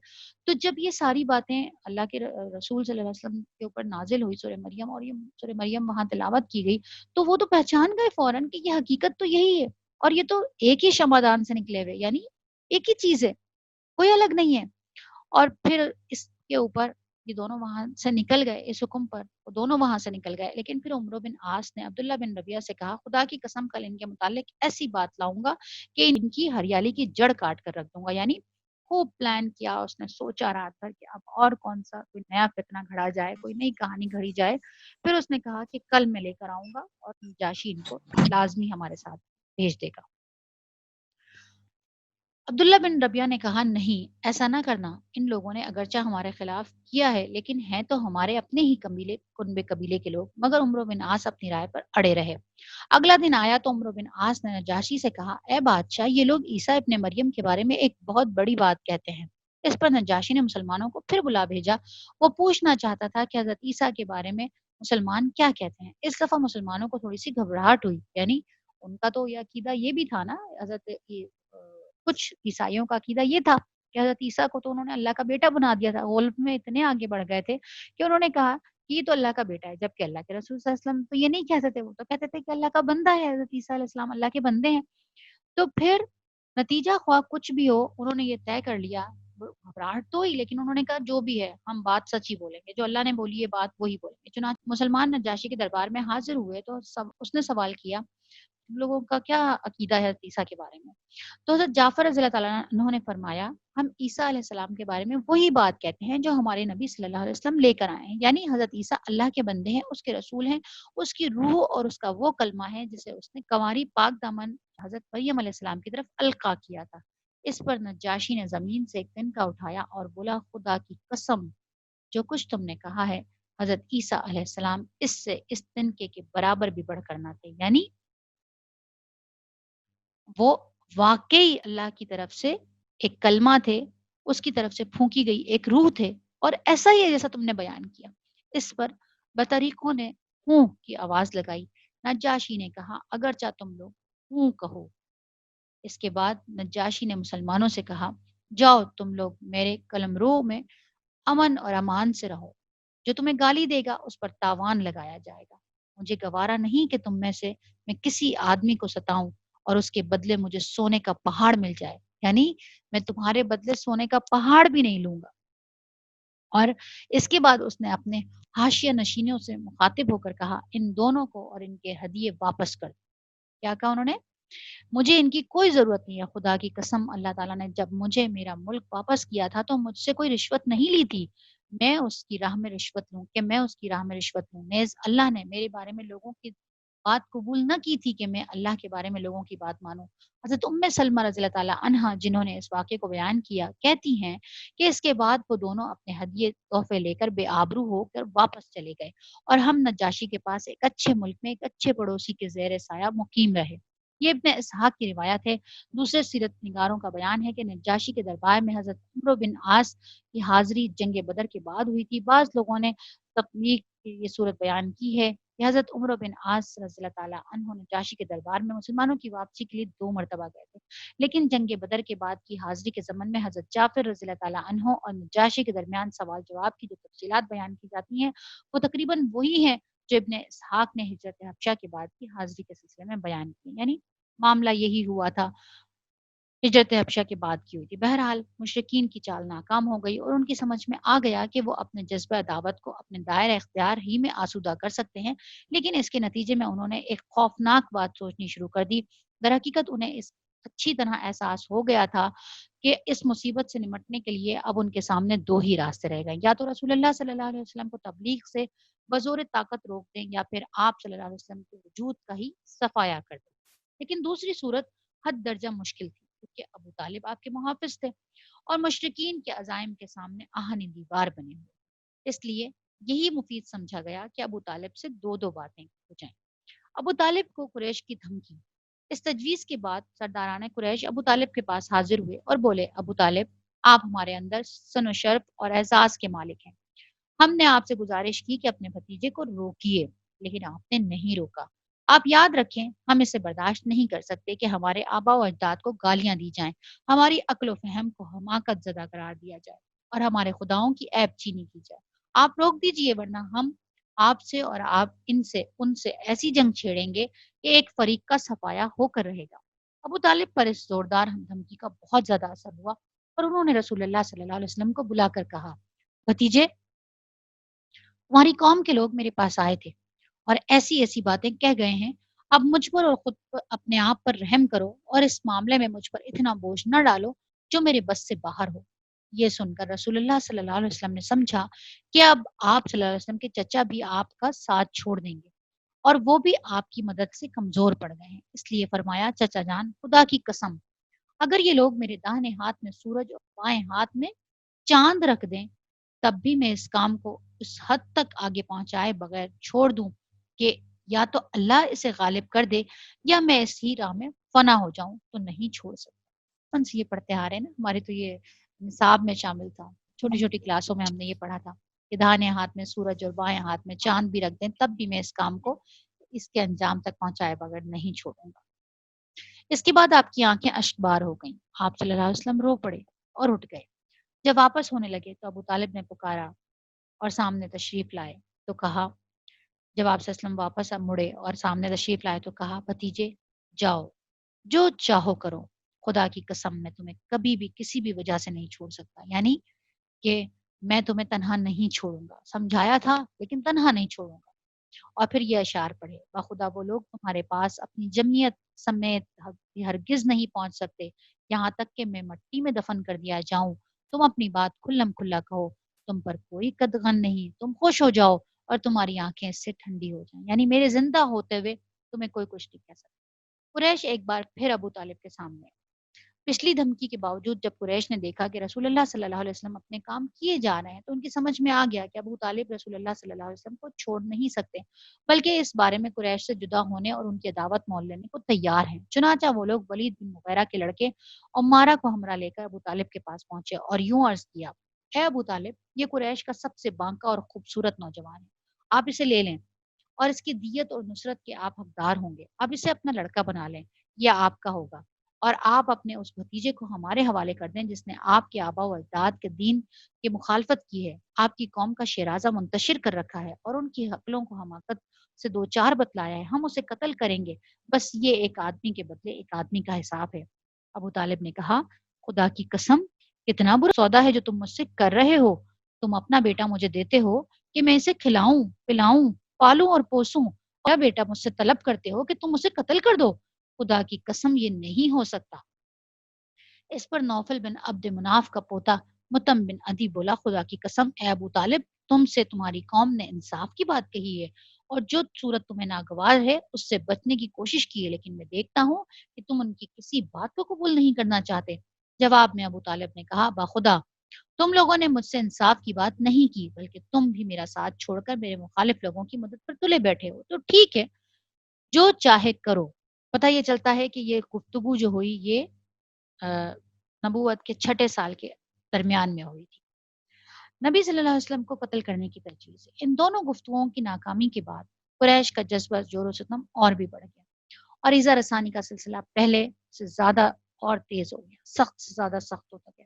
تو جب یہ ساری باتیں اللہ کے رسول صلی اللہ علیہ وسلم کے اوپر نازل ہوئی سورہ مریم، اور یہ سورہ مریم وہاں تلاوت کی گئی، تو وہ تو پہچان گئے فوراً کہ یہ حقیقت تو یہی ہے، اور یہ تو ایک ہی شمعدان سے نکلے ہوئے، یعنی ایک ہی چیز ہے، کوئی الگ نہیں ہے۔ اور پھر اس کے اوپر یہ دونوں وہاں سے نکل گئے، اس حکم پر وہ دونوں وہاں سے نکل گئے۔ لیکن پھر عمرو بن عاص نے عبداللہ بن ربیعہ سے کہا، خدا کی قسم کل ان کے متعلق ایسی بات لاؤں گا کہ ان کی ہریالی کی جڑ کاٹ کر رکھ دوں گا۔ یعنی خوب پلان کیا اس نے، سوچا رات بھر کہ اب اور کون سا کوئی نیا فتنہ گھڑا جائے، کوئی نئی کہانی گھڑی جائے۔ پھر اس نے کہا کہ کل میں لے کر آؤں گا اور نجاشی ان کو لازمی ہمارے ساتھ بھیج دے گا۔ عبداللہ بن ربیعہ نے کہا، نہیں، ایسا نہ کرنا، ان لوگوں نے اگرچہ ہمارے خلاف کیا ہے لیکن ہیں تو ہمارے اپنے ہی قبیلے کے لوگ۔ مگر عمرو بن عاص اپنی رائے پر اڑے رہے۔ اگلا دن آیا تو عمرو بن عاص نے نجاشی سے کہا، اے بادشاہ، یہ لوگ عیسیٰ ابن مریم کے بارے میں ایک بہت بڑی بات کہتے ہیں۔ اس پر نجاشی نے مسلمانوں کو پھر بلا بھیجا۔ وہ پوچھنا چاہتا تھا کہ حضرت عیسیٰ کے بارے میں مسلمان کیا کہتے ہیں۔ اس دفعہ مسلمانوں کو تھوڑی سی گھبراہٹ ہوئی، یعنی ان کا تو یہ عقیدہ یہ بھی تھا نا، حضرت کچھ عیسائیوں کا عقیدہ یہ تھا کہ حضرت عیسیٰ کو تو انہوں نے اللہ کا بیٹا بنا دیا تھا۔ غلط میں اتنے آگے بڑھ گئے تھے کہ انہوں نے کہا کہ یہ تو اللہ کا بیٹا ہے، جبکہ اللہ کے رسول صلی اللہ علیہ وسلم تو یہ نہیں کہتے تھے، وہ تو کہتے تھے کہ اللہ کا بندہ ہے، حضرت عیسیٰ علیہ السلام اللہ کے بندے ہیں۔ تو پھر نتیجہ خواہ کچھ بھی ہو، انہوں نے یہ طے کر لیا، گھبراہٹ تو ہی، لیکن انہوں نے کہا جو بھی ہے ہم بات سچ ہی بولیں گے، جو اللہ نے بولی ہے بات وہی بولیں گے۔ چنانچہ مسلمان نجاشی کے دربار میں حاضر ہوئے تو اس نے سوال کیا تم لوگوں کا کیا عقیدہ ہے حضرت عیسیٰ کے بارے میں؟ تو حضرت جعفر رضی اللہ تعالیٰ عنہ نے فرمایا ہم عیسیٰ علیہ السلام کے بارے میں وہی بات کہتے ہیں جو ہمارے نبی صلی اللہ علیہ وسلم لے کر آئے ہیں، یعنی حضرت عیسیٰ اللہ کے بندے ہیں، اس کے رسول ہیں، اس کی روح اور اس کا وہ کلمہ ہے جسے اس نے کنواری پاک دامن حضرت مریم علیہ السلام کی طرف القا کیا تھا۔ اس پر نجاشی نے زمین سے ایک تنکا اٹھایا اور بولا خدا کی قسم جو کچھ تم نے کہا ہے حضرت عیسیٰ علیہ السلام اس سے اس تنکے کے برابر بھی بڑھ کر نہ تھے، یعنی وہ واقعی اللہ کی طرف سے ایک کلمہ تھے، اس کی طرف سے پھونکی گئی ایک روح تھے، اور ایسا ہی ہے جیسا تم نے بیان کیا۔ اس پر بطریقوں نے ہوں کی آواز لگائی۔ نجاشی نے کہا اگرچہ تم لوگ ہوں کہو۔ اس کے بعد نجاشی نے مسلمانوں سے کہا جاؤ تم لوگ میرے قلمرو میں امن اور امان سے رہو، جو تمہیں گالی دے گا اس پر تاوان لگایا جائے گا۔ مجھے گوارا نہیں کہ تم میں سے میں کسی آدمی کو ستاؤں اور اس کے بدلے مجھے سونے کا پہاڑ مل جائے، یعنی میں تمہارے بدلے سونے کا پہاڑ بھی نہیں لوں گا۔ اور اس کے بعد اس نے اپنے حاشیہ نشینوں سے مخاطب ہو کر کہا ان دونوں کو اور ان کے ہدیے واپس کر دو۔ کیا کہا انہوں نے؟ مجھے ان کی کوئی ضرورت نہیں ہے، خدا کی قسم اللہ تعالیٰ نے جب مجھے میرا ملک واپس کیا تھا تو مجھ سے کوئی رشوت نہیں لی تھی میں اس کی راہ میں رشوت لوں کہ میں اس کی راہ میں رشوت لوں۔ نیز اللہ نے میرے بارے میں لوگوں کی بات قبول نہ کی تھی کہ میں اللہ کے بارے میں لوگوں کی بات مانوں۔ حضرت سلمہ رضی اللہ تعالیٰ عنہا جنہوں نے اس واقعے کو بیان کیا کہتی ہیں کہ اس کے بعد وہ دونوں اپنے ہدیے تحفے لے کر بے آبرو ہو کر واپس چلے گئے اور ہم نجاشی کے پاس ایک اچھے ملک میں ایک اچھے پڑوسی کے زیر سایہ مقیم رہے۔ یہ ابن اسحاق کی روایت ہے۔ دوسرے سیرت نگاروں کا بیان ہے کہ نجاشی کے دربار میں حضرت عمرو بن عاص کی حاضری جنگ بدر کے بعد ہوئی تھی۔ بعض لوگوں نے تبلیغ کی یہ صورت بیان کی ہے کہ حضرت عمرو بن عاص رضی اللہ تعالیٰ عنہ نجاشی کے دربار میں مسلمانوں کی واپسی کے لیے 2 مرتبہ گئے تھے، لیکن جنگ بدر کے بعد کی حاضری کے ضمن میں حضرت جعفر رضی اللہ تعالیٰ عنہ اور نجاشی کے درمیان سوال جواب کی جو تفصیلات بیان کی جاتی ہیں وہ تقریباً وہی ہیں جو ابن اسحاق نے ہجرت حبشہ کے بعد کی حاضری کے سلسلے میں بیان کی، یعنی معاملہ یہی ہوا تھا، ہجرت حبشہ کے بعد کی ہوئی تھی۔ بہرحال مشرکین کی چال ناکام ہو گئی اور ان کی سمجھ میں آ گیا کہ وہ اپنے جذبہ عداوت کو اپنے دائرہ اختیار ہی میں آسودہ کر سکتے ہیں، لیکن اس کے نتیجے میں انہوں نے ایک خوفناک بات سوچنی شروع کر دی۔ در حقیقت انہیں اس اچھی طرح احساس ہو گیا تھا کہ اس مصیبت سے نمٹنے کے لیے اب ان کے سامنے 2 ہی راستے رہ گئے، یا تو رسول اللہ صلی اللہ علیہ وسلم کو تبلیغ سے بزور طاقت روک دیں یا پھر آپ صلی اللہ علیہ وسلم کے وجود کا ہی صفایا کر دیں۔ لیکن دوسری صورت حد درجہ مشکل تھی کیونکہ ابو طالب آپ کے محافظ تھے اور مشرکین کے عزائم کے سامنے آہنی دیوار بنے ہوئے، اس لیے یہی مفید سمجھا گیا کہ ابو طالب سے 2 باتیں ہو جائیں۔ ابو طالب کو قریش کی دھمکی۔ اس تجویز کے بعد سرداران قریش ابو طالب کے پاس حاضر ہوئے اور بولے ابو طالب آپ ہمارے اندر سن و شرف اور اعزاز کے مالک ہیں، ہم نے آپ سے گزارش کی کہ اپنے بھتیجے کو روکیے لیکن آپ نے نہیں روکا۔ آپ یاد رکھیں ہم اسے برداشت نہیں کر سکتے کہ ہمارے آبا و اجداد کو گالیاں دی جائیں، ہماری عقل و فہم کو حماقت زدہ قرار دیا جائے اور ہمارے خداؤں کی عیب چینی کی جائے۔ آپ روک دیجئے ورنہ ہم آپ سے اور آپ ان سے ایسی جنگ چھیڑیں گے کہ ایک فریق کا صفایا ہو کر رہے گا۔ ابو طالب پر اس زوردار دھمکی کا بہت زیادہ اثر ہوا اور انہوں نے رسول اللہ صلی اللہ علیہ وسلم کو بلا کر کہا بھتیجے تمہاری قوم کے لوگ میرے پاس آئے تھے اور ایسی ایسی باتیں کہہ گئے ہیں، اب مجھ پر اور خود پر اپنے آپ پر رحم کرو اور اس معاملے میں مجھ پر اتنا بوجھ نہ ڈالو جو میرے بس سے باہر ہو۔ یہ سن کر رسول اللہ صلی اللہ علیہ وسلم نے سمجھا کہ اب آپ صلی اللہ علیہ وسلم کے چچا بھی آپ کا ساتھ چھوڑ دیں گے اور وہ بھی آپ کی مدد سے کمزور پڑ گئے ہیں، اس لیے فرمایا چچا جان خدا کی قسم اگر یہ لوگ میرے داہنے ہاتھ میں سورج اور بائیں ہاتھ میں چاند رکھ دیں تب بھی میں اس کام کو اس حد تک آگے پہنچائے بغیر چھوڑ دوں کہ یا تو اللہ اسے غالب کر دے یا میں اس ہی راہ میں فنا ہو جاؤں تو نہیں چھوڑ سکتا۔ یہ پڑھتے آ رہے ہیں نا، ہمارے تو یہ نصاب میں شامل تھا، چھوٹی چھوٹی کلاسوں میں ہم نے یہ پڑھا تھا کہ داہنے ہاتھ میں سورج اور بائیں ہاتھ میں چاند بھی رکھ دیں تب بھی میں اس کام کو اس کے انجام تک پہنچائے بغیر نہیں چھوڑوں گا۔ اس کے بعد آپ کی آنکھیں اشک بار ہو گئیں، آپ صلی اللہ علیہ وسلم رو پڑے اور اٹھ گئے۔ جب واپس ہونے لگے تو ابو طالب نے پکارا اور سامنے تشریف لائے تو کہا جب آپ صلی اللہ علیہ وسلم واپس مڑے اور سامنے تشریف لائے تو کہا بھتیجے جاؤ جو چاہو کرو، خدا کی قسم میں تمہیں کبھی بھی کسی بھی وجہ سے نہیں چھوڑ سکتا، یعنی کہ میں تمہیں تنہا نہیں چھوڑوں گا، سمجھایا تھا لیکن تنہا نہیں چھوڑوں گا۔ اور پھر یہ اشعار پڑھے، بخدا وہ لوگ تمہارے پاس اپنی جمعیت سمیت ہرگز نہیں پہنچ سکتے یہاں تک کہ میں مٹی میں دفن کر دیا جاؤں، تم اپنی بات کھلم کھلا کہو، تم پر کوئی قدغن نہیں، تم خوش ہو جاؤ اور تمہاری آنکھیں اس سے ٹھنڈی ہو جائیں، یعنی میرے زندہ ہوتے ہوئے تمہیں کوئی کچھ نہیں کہہ سکتا۔ قریش ایک بار پھر ابو طالب کے سامنے، پچھلی دھمکی کے باوجود جب قریش نے دیکھا کہ رسول اللہ صلی اللہ علیہ وسلم اپنے کام کیے جا رہے ہیں تو ان کی سمجھ میں آ گیا کہ ابو طالب رسول اللہ صلی اللہ علیہ وسلم کو چھوڑ نہیں سکتے، بلکہ اس بارے میں قریش سے جدا ہونے اور ان کی عداوت مول لینے کو تیار ہیں۔ چنانچہ وہ لوگ ولید بن مغیرہ کے لڑکے عمارہ کو ہمراہ لے کر ابو طالب کے پاس پہنچے اور یوں عرض کیا، اے ابو طالب، یہ قریش کا سب سے بانکا اور خوبصورت نوجوان ہے، آپ اسے لے لیں اور اس کی دیت اور نصرت کے آپ حقدار ہوں گے، آپ اسے اپنا لڑکا بنا لیں، یہ آپ کا ہوگا، اور آپ اپنے اس بھتیجے کو ہمارے حوالے کر دیں جس نے آپ کے آبا و اجداد کے دین کی مخالفت کی ہے، آپ کی قوم کا شیرازہ منتشر کر رکھا ہے اور ان کی عقلوں کو حماقت سے دو چار بتلایا ہے، ہم اسے قتل کریں گے، بس یہ ایک آدمی کے بدلے ایک آدمی کا حساب ہے۔ ابو طالب نے کہا، خدا کی قسم، کتنا برا سودا ہے جو تم مجھ سے کر رہے ہو، تم اپنا بیٹا مجھے دیتے ہو کہ میں اسے کھلاؤں پلاؤں پالوں اور پوسوں، اور بیٹا مجھ سے طلب کرتے ہو کہ تم اسے قتل کر دو، خدا کی قسم یہ نہیں ہو سکتا۔ اس پر نوفل بن عبد مناف کا پوتا متم بن عدی بولا، خدا کی قسم اے ابو طالب، تم سے تمہاری قوم نے انصاف کی بات کہی ہے اور جو صورت تمہیں ناگوار ہے اس سے بچنے کی کوشش کی ہے، لیکن میں دیکھتا ہوں کہ تم ان کی کسی بات کو قبول نہیں کرنا چاہتے۔ جواب میں ابو طالب نے کہا، باخدا، تم لوگوں نے مجھ سے انصاف کی بات نہیں کی، بلکہ تم بھی میرا ساتھ چھوڑ کر میرے مخالف لوگوں کی مدد پر تلے بیٹھے ہو، تو ٹھیک ہے، جو چاہے کرو۔ پتہ یہ چلتا ہے کہ یہ گفتگو جو ہوئی یہ نبوت کے 6 سال کے درمیان میں ہوئی تھی۔ نبی صلی اللہ علیہ وسلم کو قتل کرنے کی تجویز، ان دونوں گفتگوؤں کی ناکامی کے بعد قریش کا جذبہ زور و ستم اور بھی بڑھ گیا اور ایذا رسانی کا سلسلہ پہلے سے زیادہ اور تیز ہو گیا، سخت سے زیادہ سخت ہوتا گیا۔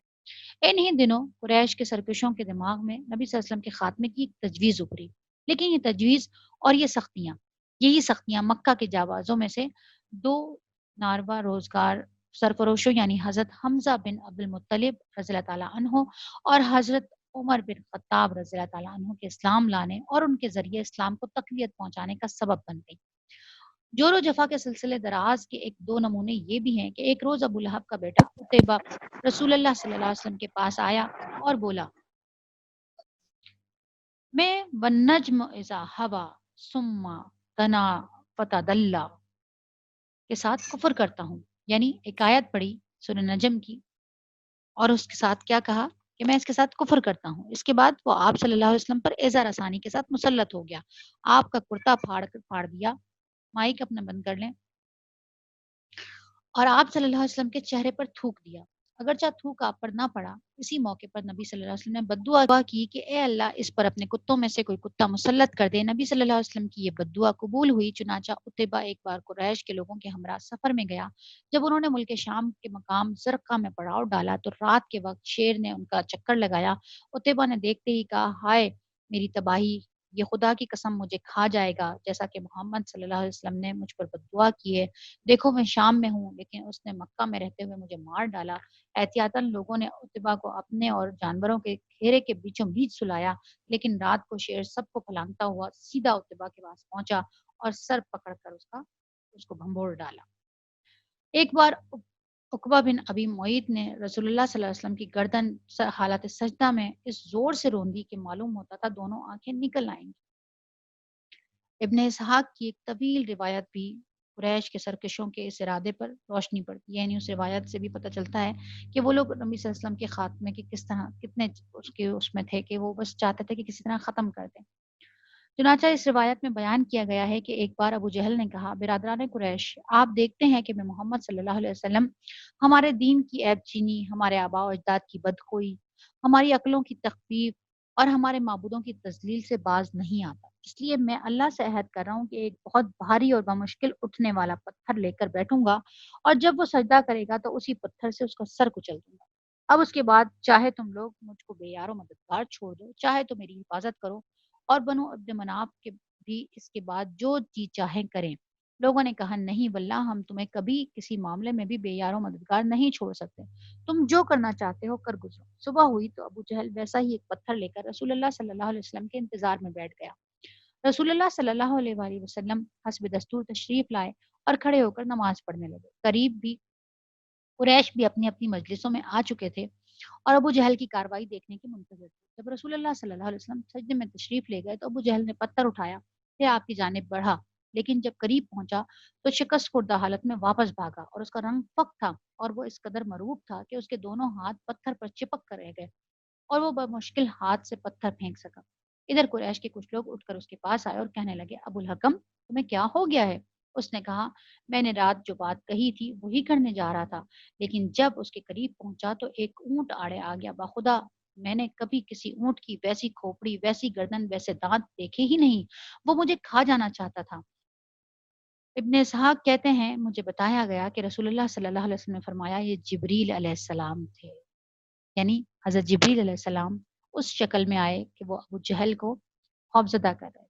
ان ہی دنوں قریش کے سرکشوں کے دماغ میں نبی صلی اللہ علیہ وسلم کے خاتمے کی ایک تجویز ابھری، لیکن یہ تجویز اور یہی سختیاں مکہ کے جاوازوں میں سے دو ناروا روزگار سرفروشوں یعنی حضرت حمزہ بن عبد المطلب رضی اللہ تعالیٰ عنہ اور حضرت عمر بن خطاب رضی اللہ تعالیٰ عنہ کے اسلام لانے اور ان کے ذریعے اسلام کو تقویت پہنچانے کا سبب بن گئی۔ جور و جفا کے سلسلے دراز کے ایک دو نمونے یہ بھی ہیں کہ ایک روز ابو لہب کا بیٹا عتیبہ رسول اللہ صلی اللہ علیہ وسلم کے پاس آیا اور بولا، میں والنجم اذا ہوا ثم دنا فتدلی کے ساتھ کفر کرتا ہوں، یعنی ایک آیت پڑھی سورہ نجم کی اور اس کے ساتھ کیا کہا کہ میں اس کے ساتھ کفر کرتا ہوں۔ اس کے بعد وہ آپ صلی اللہ علیہ وسلم پر ایزا رسانی کے ساتھ مسلط ہو گیا، آپ کا کرتا پھاڑ دیا، مائک اپنا بند کر لیں، اور آپ صلی اللہ علیہ وسلم کے چہرے پر تھوک دیا، اگرچہ تھوک آپ پر نہ پڑا۔ اسی موقع پر نبی صلی اللہ علیہ وسلم نے بددعا کی کہ اے اللہ، اس پر اپنے کتوں میں سے کوئی کتا مسلط کر دے۔ نبی صلی اللہ علیہ وسلم کی یہ بددعا قبول ہوئی، چنانچہ عتبہ ایک بار قریش کے لوگوں کے ہمراہ سفر میں گیا۔ جب انہوں نے ملک شام کے مقام زرقہ میں پڑاؤ ڈالا تو رات کے وقت شیر نے ان کا چکر لگایا۔ عتبہ نے دیکھتے ہی کہا، ہائے میری تباہی، یہ خدا کی قسم مجھے کھا جائے گا، جیسا کہ محمد صلی اللہ علیہ وسلم نے مجھ پر بددعا کی ہے۔ دیکھو میں شام میں ہوں، لیکن اس نے مکہ میں رہتے ہوئے مجھے مار ڈالا۔ احتیاطاً لوگوں نے عتبہ کو اپنے اور جانوروں کے گھیرے کے بیچوں بیچ سلایا، لیکن رات کو شیر سب کو پھلانگتا ہوا سیدھا عتبہ کے پاس پہنچا اور سر پکڑ کر اس کو بھنبوڑ ڈالا۔ ایک بار عقبہ بن ابی معیط نے رسول اللہ صلی اللہ علیہ وسلم کی گردن حالت سجدہ میں اس زور سے روندی کہ معلوم ہوتا تھا دونوں آنکھیں نکل آئیں گی۔ ابن اسحاق کی ایک طویل روایت بھی قریش کے سرکشوں کے اس ارادے پر روشنی پڑتی ہے، یعنی اس روایت سے بھی پتہ چلتا ہے کہ وہ لوگ نبی صلی اللہ علیہ وسلم کے خاتمے کے کس طرح کتنے اس میں تھے کہ وہ بس چاہتے تھے کہ کسی طرح ختم کر دیں۔ چنانچہ اس روایت میں بیان کیا گیا ہے کہ ایک بار ابو جہل نے کہا، برادران قریش، آپ دیکھتے ہیں کہ میں محمد صلی اللہ علیہ وسلم ہمارے دین کی عیب چینی، ہمارے آباء و اجداد کی بدخوئی، ہماری عقلوں کی تخفیف اور ہمارے معبودوں کی تذلیل سے باز نہیں آتا، اس لیے میں اللہ سے عہد کر رہا ہوں کہ ایک بہت بھاری اور بمشکل اٹھنے والا پتھر لے کر بیٹھوں گا اور جب وہ سجدہ کرے گا تو اسی پتھر سے اس کا سر کچل دوں گا۔ اب اس کے بعد چاہے تم لوگ مجھ کو بے یار و مددگار چھوڑ دو، چاہے تو میری حفاظت کرو، اور بنو عبد مناف کے بھی اس کے بعد جو جی چاہیں کریں۔ لوگوں نے کہا، نہیں واللہ، ہم تمہیں کبھی کسی معاملے میں بھی بے یار و مددگار نہیں چھوڑ سکتے، تم جو کرنا چاہتے ہو کر گزرو۔ صبح ہوئی تو ابو جہل ویسا ہی ایک پتھر لے کر رسول اللہ صلی اللہ علیہ وسلم کے انتظار میں بیٹھ گیا۔ رسول اللہ صلی اللہ علیہ وآلہ وسلم حسب دستور تشریف لائے اور کھڑے ہو کر نماز پڑھنے لگے۔ قریب بھی قریش بھی اپنی اپنی مجلسوں میں آ چکے تھے اور ابو جہل کی کاروائی دیکھنے کے منتظر تھے۔ جب رسول اللہ صلی اللہ علیہ وسلم سجدے میں تشریف لے گئے تو ابو جہل نے پتھر اٹھایا، پھر آپ کی جانب بڑھا، لیکن جب قریب پہنچا تو شکست خوردہ حالت میں واپس بھاگا اور اس کا رنگ فک تھا اور وہ اس قدر مرعوب تھا کہ اس کے دونوں ہاتھ پتھر پر چپک کر رہ گئے اور وہ بمشکل ہاتھ سے پتھر پھینک سکا۔ ادھر قریش کے کچھ لوگ اٹھ کر اس کے پاس آئے اور کہنے لگے، ابو الحکم تمہیں کیا ہو گیا ہے؟ اس نے کہا، میں نے رات جو بات کہی تھی وہی کرنے جا رہا تھا، لیکن جب اس کے قریب پہنچا تو ایک اونٹ آڑے آ گیا۔ باخدا میں نے کبھی کسی اونٹ کی ویسی کھوپڑی، ویسی گردن، ویسے دانت دیکھے ہی نہیں، وہ مجھے کھا جانا چاہتا تھا۔ ابن اسحاق کہتے ہیں مجھے بتایا گیا کہ رسول اللہ صلی اللہ علیہ وسلم نے فرمایا یہ جبریل علیہ السلام تھے، یعنی حضرت جبریل علیہ السلام اس شکل میں آئے کہ وہ ابو جہل کو خوفزدہ کر رہے،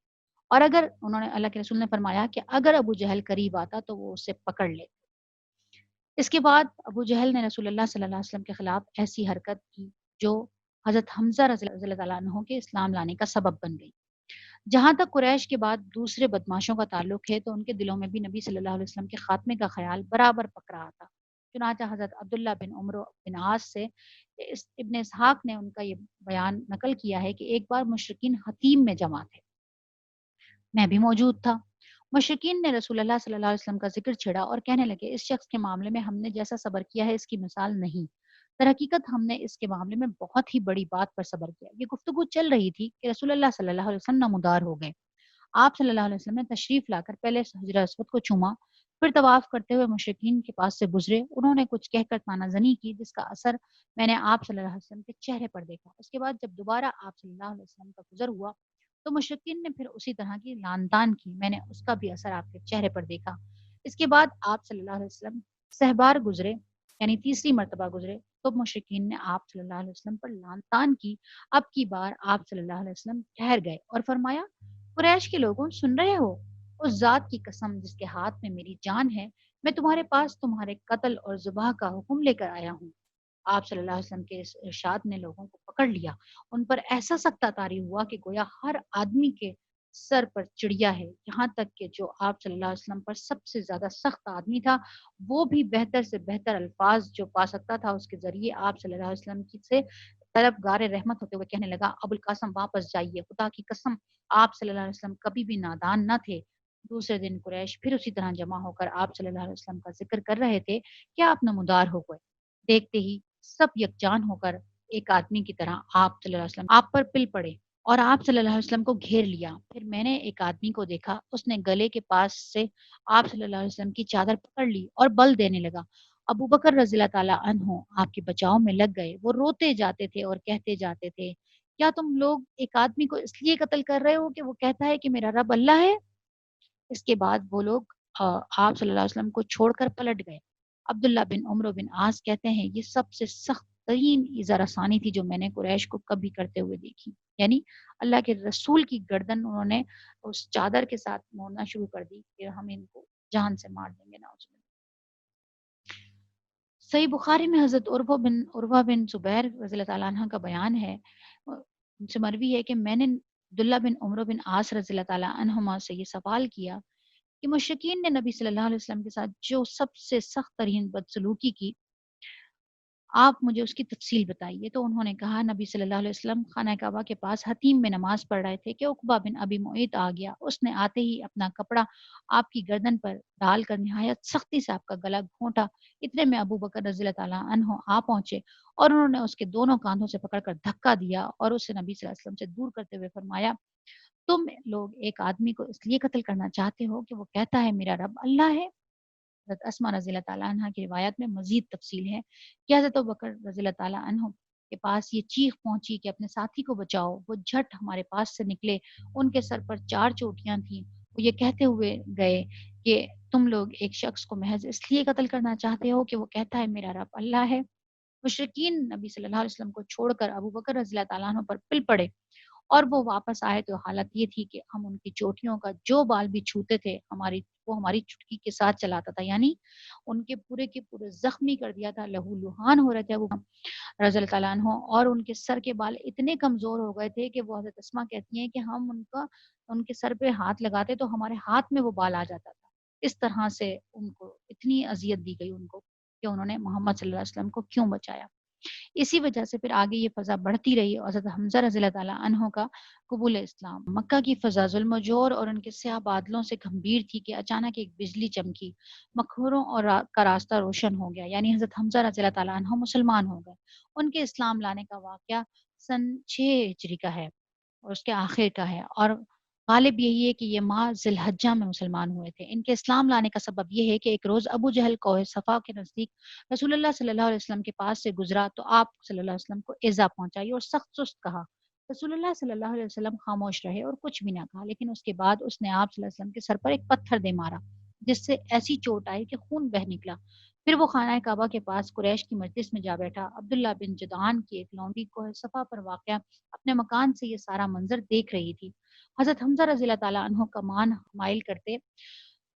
اور اگر انہوں نے اللہ کے رسول نے فرمایا کہ اگر ابو جہل قریب آتا تو وہ اسے پکڑ لے۔ اس کے بعد ابو جہل نے رسول اللہ صلی اللہ علیہ وسلم کے خلاف ایسی حرکت کی جو حضرت حمزہ رضی اللہ تعالیٰ عنہ کے اسلام لانے کا سبب بن گئی۔ جہاں تک قریش کے بعد دوسرے بدماشوں کا تعلق ہے تو ان کے دلوں میں بھی نبی صلی اللہ علیہ وسلم کے خاتمے کا خیال برابر پک رہا تھا۔ چنانچہ حضرت عبداللہ بن عمر بن عاص سے ابن اسحاق نے ان کا یہ بیان نقل کیا ہے کہ ایک بار مشرکین حتیم میں جمع تھے، میں بھی موجود تھا۔ مشرکین نے رسول اللہ صلی اللہ علیہ وسلم کا ذکر چھیڑا اور کہنے لگے، اس شخص کے معاملے میں ہم نے جیسا صبر کیا ہے اس کی مثال نہیں، در حقیقت ہم نے اس کے معاملے میں بہت ہی بڑی بات پر صبر کیا۔ یہ گفتگو چل رہی تھی کہ رسول اللہ صلی اللہ علیہ وسلم نمودار ہو گئے۔ آپ صلی اللہ علیہ وسلم نے تشریف لا کر پہلے حجر اسود کو چوما، پھر طواف کرتے ہوئے مشرکین کے پاس سے گزرے، انہوں نے کچھ کہہ کر تانا زنی کی جس کا اثر میں نے آپ صلی اللہ علیہ وسلم کے چہرے پر دیکھا۔ اس کے بعد جب دوبارہ آپ صلی اللہ علیہ وسلم کا گزر ہوا تو مشرکین نے پھر اسی طرح کی لان تان کی، میں نے اس کا بھی اثر آپ کے چہرے پر دیکھا۔ اس کے بعد آپ صلی اللہ علیہ وسلم سہبار گزرے، یعنی تیسری مرتبہ گزرے، تو مشرکین نے آپ صلی اللہ علیہ وسلم پر لان تان کی۔ اب کی بار آپ صلی اللہ علیہ وسلم ٹھہر گئے اور فرمایا، قریش کے لوگوں سن رہے ہو؟ اس ذات کی قسم جس کے ہاتھ میں میری جان ہے، میں تمہارے پاس تمہارے قتل اور ذبح کا حکم لے کر آیا ہوں۔ آپ صلی اللہ علیہ وسلم کے اس ارشاد نے لوگوں کو پکڑ لیا، ان پر ایسا سخت طاری ہوا کہ گویا ہر آدمی کے سر پر چڑیا ہے، یہاں تک کہ جو آپ صلی اللہ علیہ وسلم پر سب سے زیادہ سخت آدمی تھا وہ بھی بہتر سے بہتر الفاظ جو پا سکتا تھا اس کے ذریعے آپ صلی اللہ علیہ وسلم کی سے طلبگار رحمت ہوتے ہوئے کہنے لگا، ابو القاسم واپس جائیے، خدا کی قسم آپ صلی اللہ علیہ وسلم کبھی بھی نادان نہ تھے۔ دوسرے دن قریش پھر اسی طرح جمع ہو کر آپ صلی اللہ علیہ وسلم کا ذکر کر رہے تھے کہ آپ نمودار ہو گئے۔ دیکھتے ہی سب یکجان ہو کر ایک آدمی کی طرح آپ صلی اللہ علیہ وسلم آپ پر پل پڑے اور آپ صلی اللہ علیہ وسلم کو گھیر لیا۔ پھر میں نے ایک آدمی کو دیکھا، اس نے گلے کے پاس سے آپ صلی اللہ علیہ وسلم کی چادر پکڑ لی اور بل دینے لگا۔ ابو بکر رضی اللہ تعالیٰ عنہ آپ کے بچاؤ میں لگ گئے، وہ روتے جاتے تھے اور کہتے جاتے تھے، کیا تم لوگ ایک آدمی کو اس لیے قتل کر رہے ہو کہ وہ کہتا ہے کہ میرا رب اللہ ہے؟ اس کے بعد وہ لوگ آپ صلی اللہ علیہ وسلم کو چھوڑ کر پلٹ گئے۔ عبداللہ بن عمرو بن عاص کہتے ہیں یہ سب سے سخت ترین ایذا رسانی تھی جو میں نے قریش کو کبھی کرتے ہوئے دیکھی، یعنی اللہ کے رسول کی گردن انہوں نے اس چادر کے ساتھ موڑنا شروع کر دی کہ ہم ان کو جان سے مار دیں گے، نعوذ باللہ۔ صحیح بخاری میں حضرت عروہ بن زبیر رضی اللہ تعالیٰ عنہ کا بیان ہے، ان سے مروی ہے کہ میں نے عبداللہ بن عمرو بن عاص رضی اللہ تعالیٰ عنہما سے یہ سوال کیا کہ مشرکین نے نبی صلی اللہ علیہ وسلم کے ساتھ جو سب سے سخت ترین بدسلوکی کی، آپ مجھے اس کی تفصیل بتائیے۔ تو انہوں نے کہا، نبی صلی اللہ علیہ وسلم خانہ کعبہ کے پاس حتیم میں نماز پڑھ رہے تھے کہ عقبہ بن ابی معیط آ گیا، اس نے آتے ہی اپنا کپڑا آپ کی گردن پر ڈال کر نہایت سختی سے آپ کا گلا گھونٹا۔ اتنے میں ابو بکر رضی اللہ تعالیٰ عنہ آ پہنچے اور انہوں نے اس کے دونوں کاندھوں سے پکڑ کر دھکا دیا اور اسے نبی صلی اللہ علیہ وسلم سے دور کرتے ہوئے فرمایا، تم لوگ ایک آدمی کو اس لیے قتل کرنا چاہتے ہو کہ وہ کہتا ہے میرا رب اللہ ہے؟ حضرت اسماء رضی اللہ تعالیٰ عنہ کی روایت میں مزید تفصیل ہے کہ حضرت ابوبکر رضی اللہ تعالیٰ عنہ کے پاس یہ چیخ پہنچی کہ اپنے ساتھی کو بچاؤ، وہ جھٹ ہمارے پاس سے نکلے، ان کے سر پر 4 چوٹیاں تھیں، وہ یہ کہتے ہوئے گئے کہ تم لوگ ایک شخص کو محض اس لیے قتل کرنا چاہتے ہو کہ وہ کہتا ہے میرا رب اللہ ہے۔ مشرکین نبی صلی اللہ علیہ وسلم کو چھوڑ کر ابو بکر رضی اللہ تعالیٰ عنہ پر پل پڑے اور وہ واپس آئے تو حالت یہ تھی کہ ہم ان کی چوٹیوں کا جو بال بھی چھوتے تھے وہ ہماری چٹکی کے ساتھ چلاتا تھا، یعنی ان کے پورے زخمی کر دیا تھا، لہو لہان ہو رہے تھے وہ۔ رضی اللہ تعالیٰ عنہ، اور ان کے سر کے بال اتنے کمزور ہو گئے تھے کہ وہ حضرت اسما کہتی ہیں کہ ہم ان کے سر پہ ہاتھ لگاتے تو ہمارے ہاتھ میں وہ بال آ جاتا تھا. اس طرح سے ان کو اتنی اذیت دی گئی ان کو کہ انہوں نے محمد صلی اللہ علیہ وسلم کو کیوں بچایا. اسی وجہ سے پھر آگے یہ فضا بڑھتی رہی اور حضرت حمزہ رضی اللہ تعالیٰ عنہ کا قبول اسلام. مکہ کی فضا ظلم و جور اور ان کے سیاہ بادلوں سے گھمبیر تھی کہ اچانک ایک بجلی چمکی، مکھوروں اور کا راستہ روشن ہو گیا. یعنی حضرت حمزہ رضی اللہ تعالیٰ عنہ مسلمان ہو گئے. ان کے اسلام لانے کا واقعہ سن 6 ہجری کا ہے اور اس کے آخر کا ہے، اور غالب یہی ہے کہ یہ ماہ ذی الحجہ میں مسلمان ہوئے تھے. ان کے اسلام لانے کا سبب یہ ہے کہ ایک روز ابو جہل کوہ صفا کے نزدیک رسول اللہ صلی اللہ علیہ وسلم کے پاس سے گزرا تو آپ صلی اللہ علیہ وسلم کو ایذا پہنچائی اور سخت سست کہا. رسول اللہ صلی اللہ علیہ وسلم خاموش رہے اور کچھ بھی نہ کہا، لیکن اس کے بعد اس نے آپ صلی اللہ علیہ وسلم کے سر پر ایک پتھر دے مارا جس سے ایسی چوٹ آئی کہ خون بہہ نکلا. پھر وہ خانہ کعبہ کے پاس قریش کی مجلس میں جا بیٹھا. عبداللہ بن جدعان کی ایک لونڈی کوہ صفا پر واقع اپنے مکان سے یہ سارا منظر دیکھ رہی تھی. حضرت حمزہ رضی اللہ تعالیٰ عنہ کمان حمائل کرتے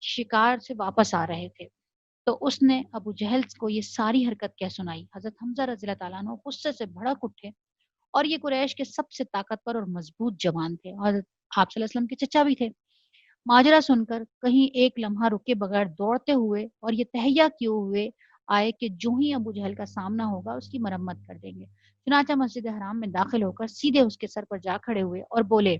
شکار سے واپس آ رہے تھے تو اس نے ابو جہل کو یہ ساری حرکت کہہ سنائی. حضرت حمزہ رضی اللہ تعالیٰ عنہ غصے سے بھڑک اٹھے، اور یہ قریش کے سب سے طاقتور اور مضبوط جوان تھے، اور آپ صلی اللہ علیہ وسلم کے چچا بھی تھے. ماجرا سن کر کہیں ایک لمحہ رکے بغیر دوڑتے ہوئے اور یہ تہیہ کیے ہوئے آئے کہ جو ہی ابو جہل کا سامنا ہوگا اس کی مرمت کر دیں گے. چنانچہ مسجد حرام میں داخل ہو کر سیدھے اس کے سر پر جا کھڑے ہوئے اور بولے،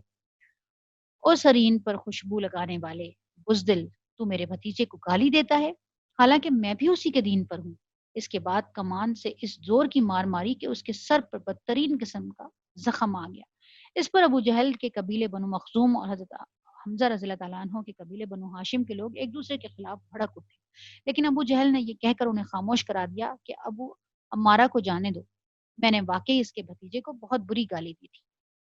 او سرین پر خوشبو لگانے والے بزدل، تو میرے بھتیجے کو گالی دیتا ہے، حالانکہ میں بھی اسی کے دین پر ہوں. اس کے بعد کمان سے اس زور کی مار ماری کہ اس کے سر پر بدترین قسم کا زخم آ گیا. اس پر ابو جہل کے قبیلے بنو مخزوم اور حضرت حمزہ رضی اللہ تعالیٰ عنہ کے قبیلے بنو ہاشم کے لوگ ایک دوسرے کے خلاف بھڑک اٹھے، لیکن ابو جہل نے یہ کہہ کر انہیں خاموش کرا دیا کہ ابو عمارہ کو جانے دو، میں نے واقعی اس کے بھتیجے کو بہت بری گالی دی تھی.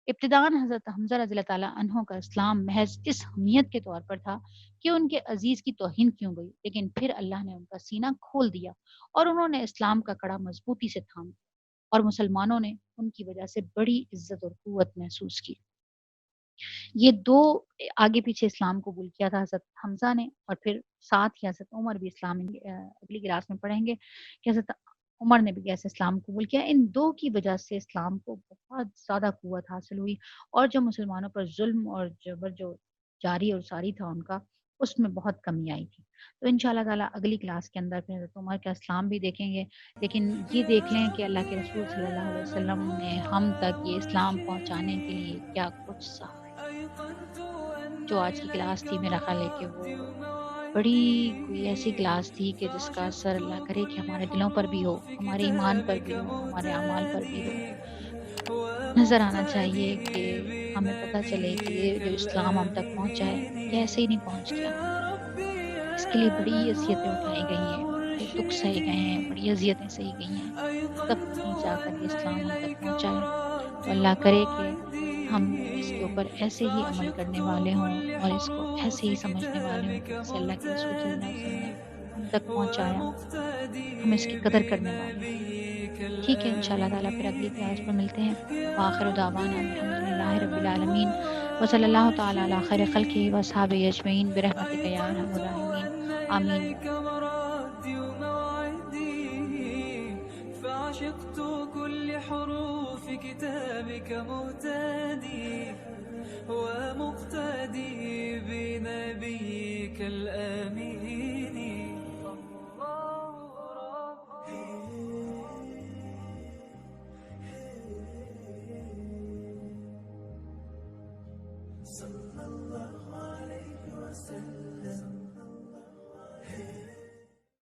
ابتداءً حضرت حمزہ رضی اللہ تعالیٰ عنہ کا اسلام محض اس حمیت کے طور پر تھا کہ ان کے عزیز کی توہین کیوں گئی، لیکن پھر اللہ نے ان کا سینہ کھول دیا اور انہوں نے اسلام کا کڑا مضبوطی سے تھام دیا، اور مسلمانوں نے ان کی وجہ سے بڑی عزت اور قوت محسوس کی. یہ دو آگے پیچھے اسلام قبول کیا تھا حضرت حمزہ نے، اور پھر ساتھ ہی حضرت عمر بھی اسلام اگلی کلاس میں پڑھیں گے کہ حضرت عمر نے بھی کیسے اسلام قبول کیا. ان دو کی وجہ سے اسلام کو بہت زیادہ قوت حاصل ہوئی، اور جو مسلمانوں پر ظلم اور جبر جو جاری اور ساری تھا ان کا، اس میں بہت کمی آئی تھی. تو انشاءاللہ تعالیٰ اگلی کلاس کے اندر پھر حضرت عمر کا اسلام بھی دیکھیں گے. لیکن یہ دیکھ لیں کہ اللہ کے رسول صلی اللہ علیہ وسلم نے ہم تک یہ اسلام پہنچانے کے لیے کیا کچھ سہا. جو آج کی کلاس تھی میرا خیال ہے کہ وہ بڑی کوئی ایسی کلاس تھی کہ جس کا اثر اللہ کرے کہ ہمارے دلوں پر بھی ہو، ہمارے ایمان پر بھی ہو، ہمارے اعمال پر بھی ہو. نظر آنا چاہیے کہ ہمیں پتہ چلے کہ یہ جو اسلام ہم تک پہنچا ہے یہ ایسے ہی نہیں پہنچ گیا. اس کے لیے بڑی اذیتیں اٹھائی گئی ہیں، بڑے دکھ سہے گئے ہیں، بڑی اذیتیں سہی گئی ہیں، تب کہیں جا کر یہ اسلام ہم تک پہنچا ہے. تو اللہ کرے کہ ہم اس کے اوپر ایسے ہی عمل کرنے والے ہوں اور اس کو ایسے ہی سمجھنے والے ہوں کہ جسے اللہ کے رسول صلی اللہ علیہ وسلم نے ہم تک پہنچایا، ہم اس کی قدر کرنے والے ہوں. ٹھیک ہے، انشاءاللہ تعالیٰ پھر اگلی کلاس پر ملتے ہیں. وآخر دعوانا الحمدللہ رب العالمین وصلی اللہ تعالیٰ علی خیر خلقہ واصحابہ اجمعین برحمتک یا ارحم الراحمین آمین. فعشقت كل حروف كتابك مهتدي ومقتدي بنبيك الآمين.